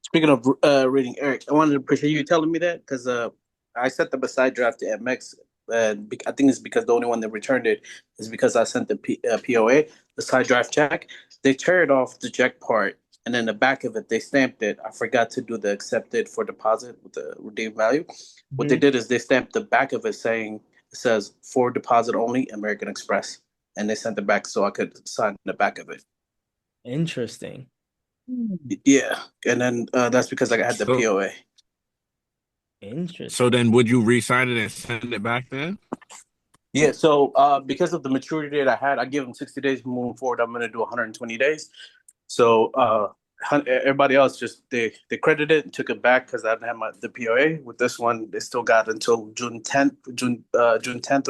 Speaking of reading, Eric, I wanted to appreciate you telling me that because I sent them a side draft to MX. I think it's because the only one that returned it is because I sent the POA, the side draft check. They turned off the check part, and then the back of it, they stamped it. I forgot to do the accepted for deposit with the redeem value. What they Mhm. did is they stamped the back of it saying, it says for deposit only, American Express. And they sent it back so I could sign the back of it. Interesting. Yeah. And then that's because I had the So, POA. Interesting. so then would you re-sign it and send it back then? Yeah, so because of the maturity date I had, I give them 60 days. Moving forward, I'm going to do 120 days. So everybody else just they credited it and took it back because I didn't have the POA. With this one, they still got until June 10th or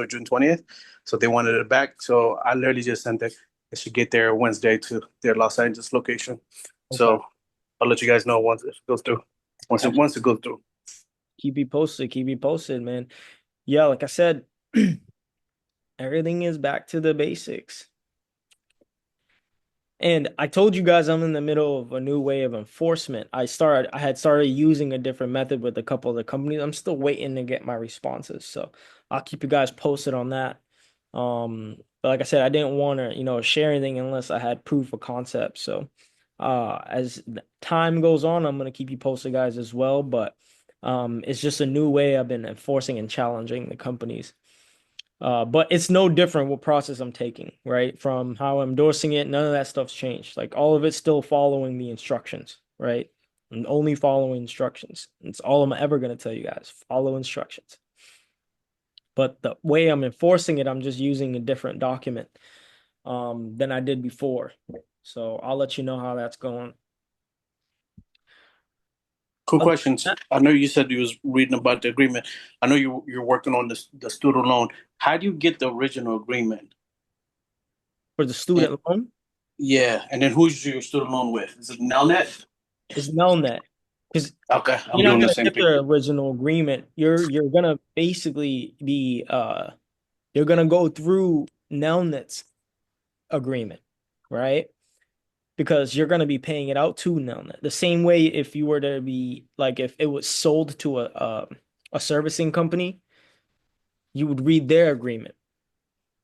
June 20th. So they wanted it back. So I literally just sent it. It should get there Wednesday to their Los Angeles location. Okay. So I'll let you guys know once it goes through. Once it goes through. Keep me posted. Keep me posted, man. Yeah, like I said, everything is back to the basics. And I told you guys I'm in the middle of a new way of enforcement. I had started using a different method with a couple of the companies. I'm still waiting to get my responses. So I'll keep you guys posted on that. But like I said, I didn't want to, share anything unless I had proof of concept. So as time goes on, I'm gonna keep you posted, guys, as well. But it's just a new way I've been enforcing and challenging the companies. But it's no different what process I'm taking, right? From how I'm endorsing it, none of that stuff's changed. Like all of it's still following the instructions, right? And only following instructions. It's all I'm ever going to tell you guys. Follow instructions. But the way I'm enforcing it, I'm just using a different document than I did before. So I'll let you know how that's going. Cool questions. I know you said you was reading about the agreement. I know you're working on the student loan. How do you get the original agreement? For the student loan? Yeah, and then who's your student loan with? Is it Nelnet? It's Nelnet. Because Okay, I'm you're not doing the gonna same get thing. the original agreement. You're gonna basically be you're gonna go through Nelnet's agreement, right? Because you're gonna be paying it out to Nelnet. The same way if you were to be like if it was sold to a servicing company, you would read their agreement.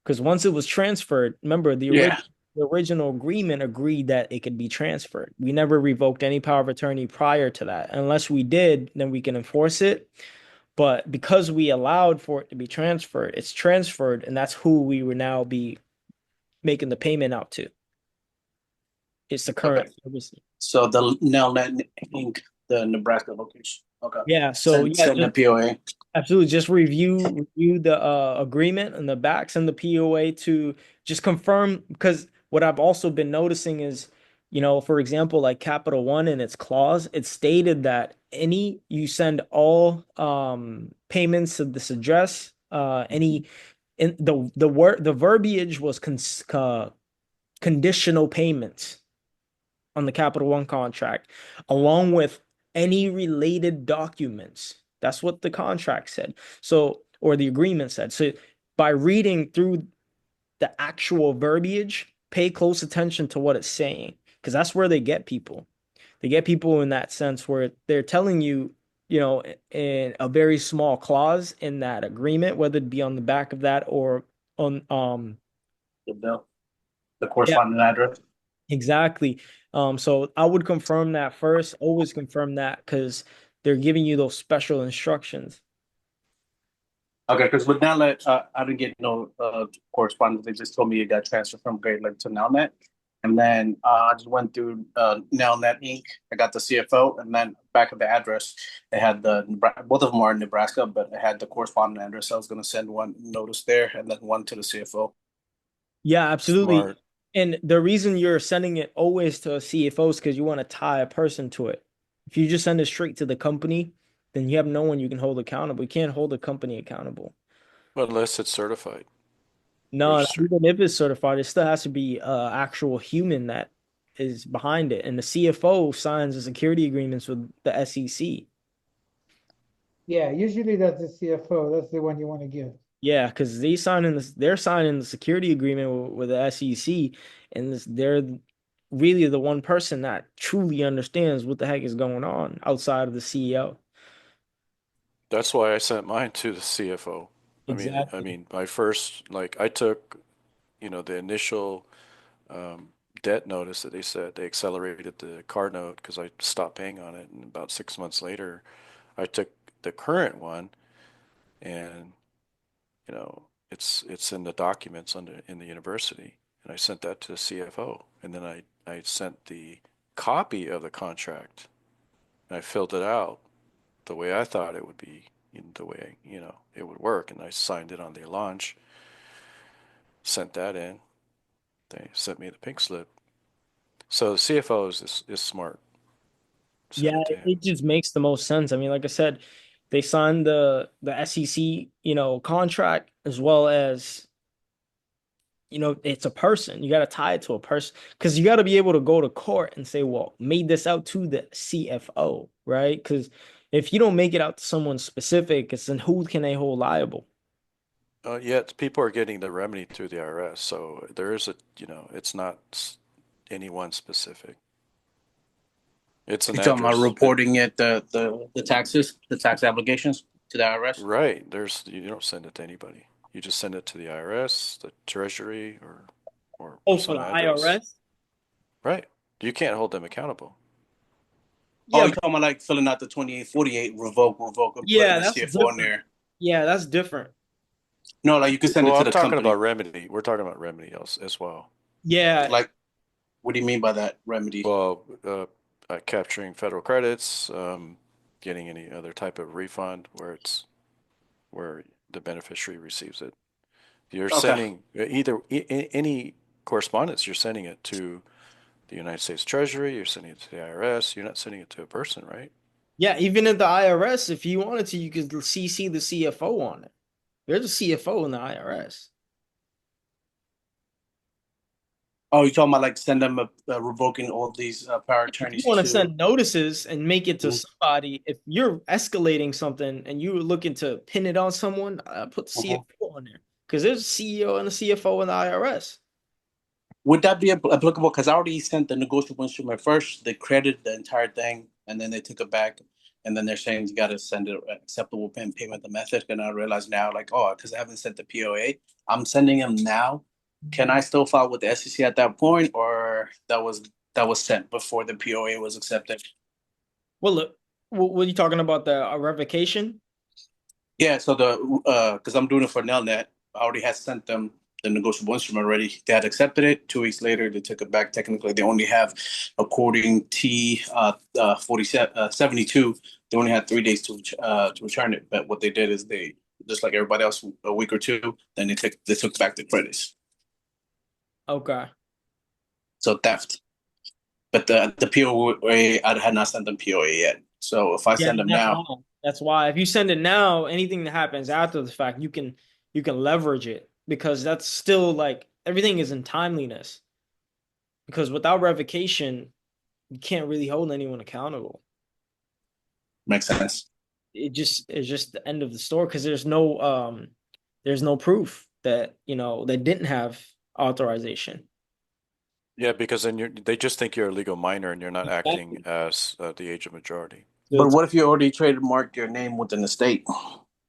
Because once it was transferred, remember Yeah. the original agreement agreed that it could be transferred. We never revoked any power of attorney prior to that. Unless we did, then we can enforce it. But because we allowed for it to be transferred, it's transferred, and that's who we would now be making the payment out to. It's the Okay. current service. So the Nelnet Inc., the Nebraska location. Okay. Yeah, so yeah, Send the POA. absolutely. Just review the agreement and the backs and the POA to just confirm. Because what I've also been noticing is, for example, like Capital One in its clause, it stated that you send all payments to this address, any in the verbiage was conditional payments on the Capital One contract, along with any related documents. That's what the contract said. So, or the agreement said. So, by reading through the actual verbiage, pay close attention to what it's saying, because that's where they get people. They get people in that sense where they're telling you, in a very small clause in that agreement, whether it be on the back of that or on The bill, the yeah, corresponding address. exactly. So I would confirm that first. Always confirm that because they're giving you those special instructions. Okay, because with Nelnet, I didn't get no correspondence. They just told me it got transferred from Great Lake to Nelnet. And then I just went through Nelnet Inc. I got the CFO, and then back of the address, it had both of them are in Nebraska, but it had the corresponding address. I was going to send one notice there and then one to the CFO. Yeah, absolutely. Smart. And the reason you're sending it always to a CFO is because you want to tie a person to it. If you just send it straight to the company, then you have no one you can hold accountable. You can't hold a company accountable. Unless it's certified, No, registered. even if it's certified, it still has to be actual human that is behind it. And the CFO signs the security agreements with the SEC. Yeah, usually that's the CFO. That's the one you want to give. Yeah, because they're signing the security agreement with the SEC, and they're really the one person that truly understands what the heck is going on outside of the CEO. That's why I sent mine to the CFO. I Exactly. mean, my first, like, I took, the initial debt notice that they said they accelerated the car note because I stopped paying on it, and about 6 months later, I took the current one, and it's in the documents in the university, and I sent that to the CFO, and then I sent the copy of the contract, and I filled it out the way I thought it would be, the way it would work, and I signed it on the launch, sent that in. They sent me the pink slip. So the CFO is smart. Yeah, Send it to him. it just makes the most sense. I mean, like I said, they signed the SEC, contract as well as it's a person. You got to tie it to a person because you got to be able to go to court and say, well, made this out to the CFO, right? Because if you don't make it out to someone specific, it's then who can they hold liable? Yet people are getting the remedy through the IRS, so there is it's not, anyone specific. It's an You're talking about address. reporting it, the taxes, the tax obligations to the IRS? Right. You don't send it to anybody. You just send it to the IRS, the Treasury, or Oh, for some the address. IRS? Right. You can't hold them accountable. Oh, Yeah, you're talking about like filling out the 2848, revoke, and yeah, putting the that's CFO in different. there. Yeah, that's different. No, like you can send it Well, to I'm the talking company. about remedy. We're talking about remedy as well. Yeah, Like, what do you mean by that remedy? Well, capturing federal credits, getting any other type of refund where the beneficiary receives it. You're Okay. sending any correspondence. You're sending it to the United States Treasury. You're sending it to the IRS. You're not sending it to a person, right? yeah. Even at the IRS, if you wanted to, you could CC the CFO on it. There's a CFO in the IRS. Oh, you're talking about like send them revoking all these power If you attorneys want to to. send notices and make it to Mhm. somebody, if you're escalating something and you're looking to pin it on someone, put the Mhm. CFO on there because there's a CEO and a CFO in the IRS. Would that be applicable? Because I already sent the negotiable instrument first. They credited the entire thing, and then they took it back, and then they're saying you got to send it acceptable payment the method. And I realize now, like, oh, because I haven't sent the POA, I'm sending them now. Can I still file with the SEC at that point, or that was sent before the POA was accepted? Well, look, what are you talking about? The revocation? Yeah, so because I'm doing it for Nelnet, I already had sent them the negotiable instrument already. They had accepted it. 2 weeks later, they took it back. Technically, they only have, according T 72, they only had 3 days to return it. But what they did is they, just like everybody else, a week or two, then they took back the credits. Okay. So theft. But the POA, I had not sent them POA yet. So if I Yeah, send them that's now, why. That's why. If you send it now, anything that happens after the fact, you can leverage it because that's still like everything is in timeliness. Because without revocation, you can't really hold anyone accountable. makes sense. It's just the end of the story because there's no proof that they didn't have authorization. Yeah, because then they just think you're a legal minor and you're not acting Exactly. as the age of majority. But what if you already trademarked your name within the state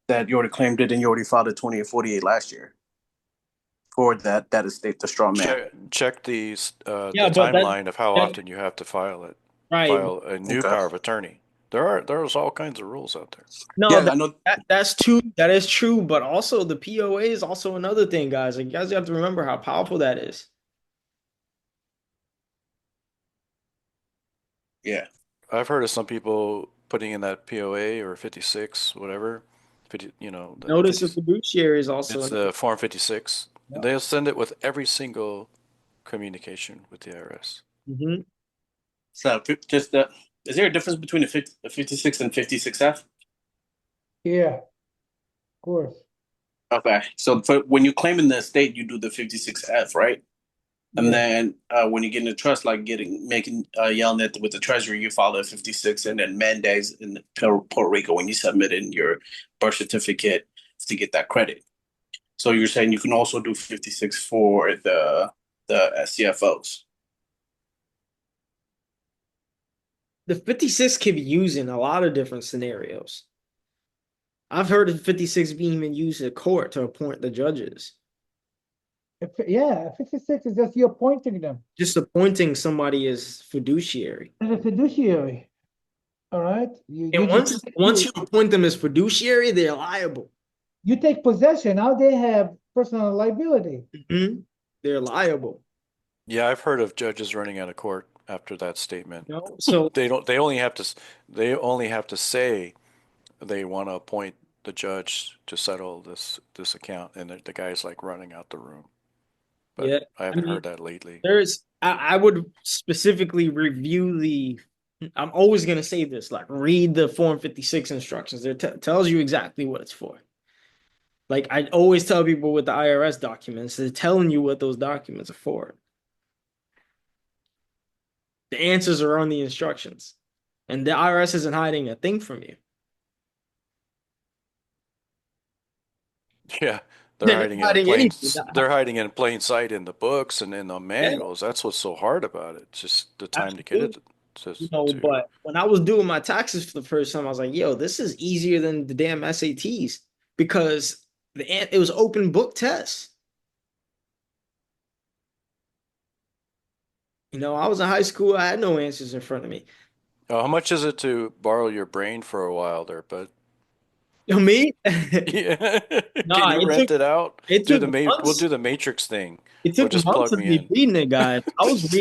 that you already claimed it and you already filed a 2848 last year for that estate, the straw man? Check the Yeah, but timeline of how that often you have to file it. right. File a new Okay. power of attorney. There's all kinds of rules out there. No, Yeah, I know. that's true. That is true. But also the POA is also another thing, guys. Like you guys have to remember how powerful that is. Yeah. I've heard of some people putting in that POA or 56, whatever. 50, the Notice 50, of fiduciary is also it's another. the Form 56. Yeah. They'll send it with every single communication with the IRS. Mhm. So just is there a difference between the 56 and 56F? Yeah, of course. Okay. So when you claim in the estate, you do the 56F, right? And Yeah. then when you get in the trust, like making yelling at with the treasury, you file a 56, and then Mendez in Puerto Rico when you submit in your birth certificate to get that credit. So you're saying you can also do 56 for the CFOs. The 56 can be used in a lot of different scenarios. I've heard of 56 being even used at court to appoint the judges. Yeah, 56 is just you appointing them Just appointing somebody as fiduciary. as a fiduciary. All right. And once you appoint them as fiduciary, they're liable. You take possession. Now they have personal liability. Mhm. They're liable. Yeah, I've heard of judges running out of court after that statement. So They don't. They only have to say they want to appoint the judge to settle this account, and the guy's like running out the room. But yeah, I haven't heard that lately. I would specifically review I'm always gonna say this, like read the Form 56 instructions. It tells you exactly what it's for. Like I always tell people with the IRS documents, they're telling you what those documents are for. The answers are on the instructions. And the IRS isn't hiding a thing from you. Yeah, They're not hiding anything. They're hiding in plain sight in the books and in the Yeah, manuals. That's what's so hard about it. It's just the time to get absolutely. it to. But when I was doing my taxes for the first time, I was like, yo, this is easier than the damn SATs because it was open book tests. I was in high school. I had no answers in front of me. How much is it to borrow your brain for a while there, bud? Me? Yeah. Can Nah, you rent it out? it Do took the we'll months. do the Matrix thing. It We'll took just months plug of me me in. reading it, guys. I was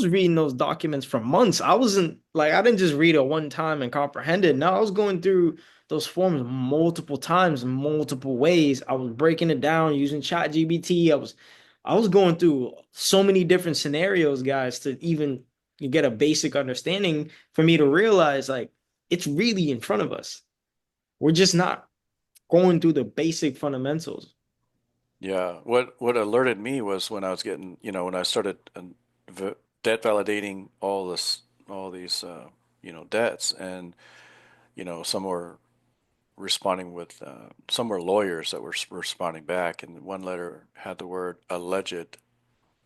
reading those documents for months. I wasn't like I didn't just read it one time and comprehend it. No, I was going through those forms multiple times, multiple ways. I was breaking it down using ChatGPT. I was going through so many different scenarios, guys, to even get a basic understanding for me to realize like it's really in front of us. We're just not going through the basic fundamentals. Yeah. What alerted me was when I was getting, when I started debt validating all these, debts, and some were responding with, some were lawyers that were responding back, and one letter had the word alleged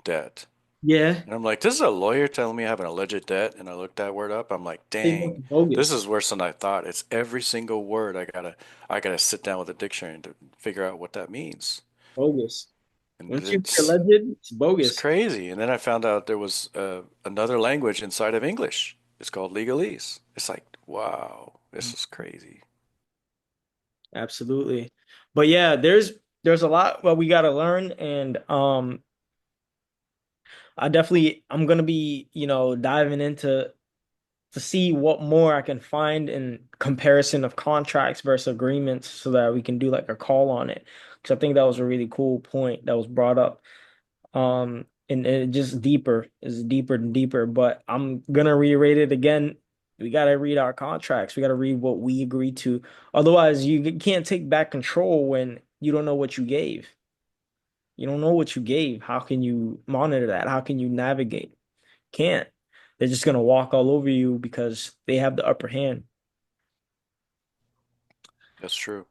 debt. Yeah. And I'm like, this is a lawyer telling me I have an alleged debt. And I looked that word up. I'm like, They dang, look this bogus. is worse than I thought. It's every single word. I gotta sit down with a dictionary to figure out what that means. Bogus. And Once you read alleged, it's it's bogus. crazy. And then I found out there was another language inside of English. It's called legalese. It's like, wow, this is crazy. Absolutely. But yeah, there's a lot what we gotta learn, and I'm gonna be, diving into to see what more I can find in comparison of contracts versus agreements so that we can do like a call on it. Because I think that was a really cool point that was brought up. And it just deeper is deeper and deeper. But I'm gonna reiterate it again. We gotta read our contracts. We gotta read what we agreed to. Otherwise, you can't take back control when you don't know what you gave. You don't know what you gave. How can you monitor that? How can you navigate? Can't. They're just gonna walk all over you because they have the upper hand. That's true.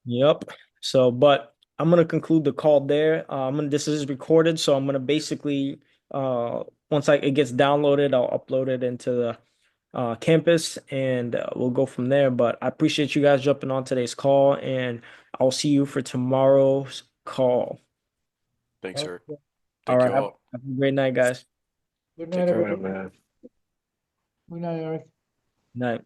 Yep. So, but I'm gonna conclude the call there. This is recorded, so I'm gonna basically once it gets downloaded, I'll upload it into the campus, and we'll go from there. But I appreciate you guys jumping on today's call, and I'll see you for tomorrow's call. Thanks, Eric. All Thank right. you Have all. a great night, guys. Good Take night, care. everybody. Man. Good night, Eric. Night.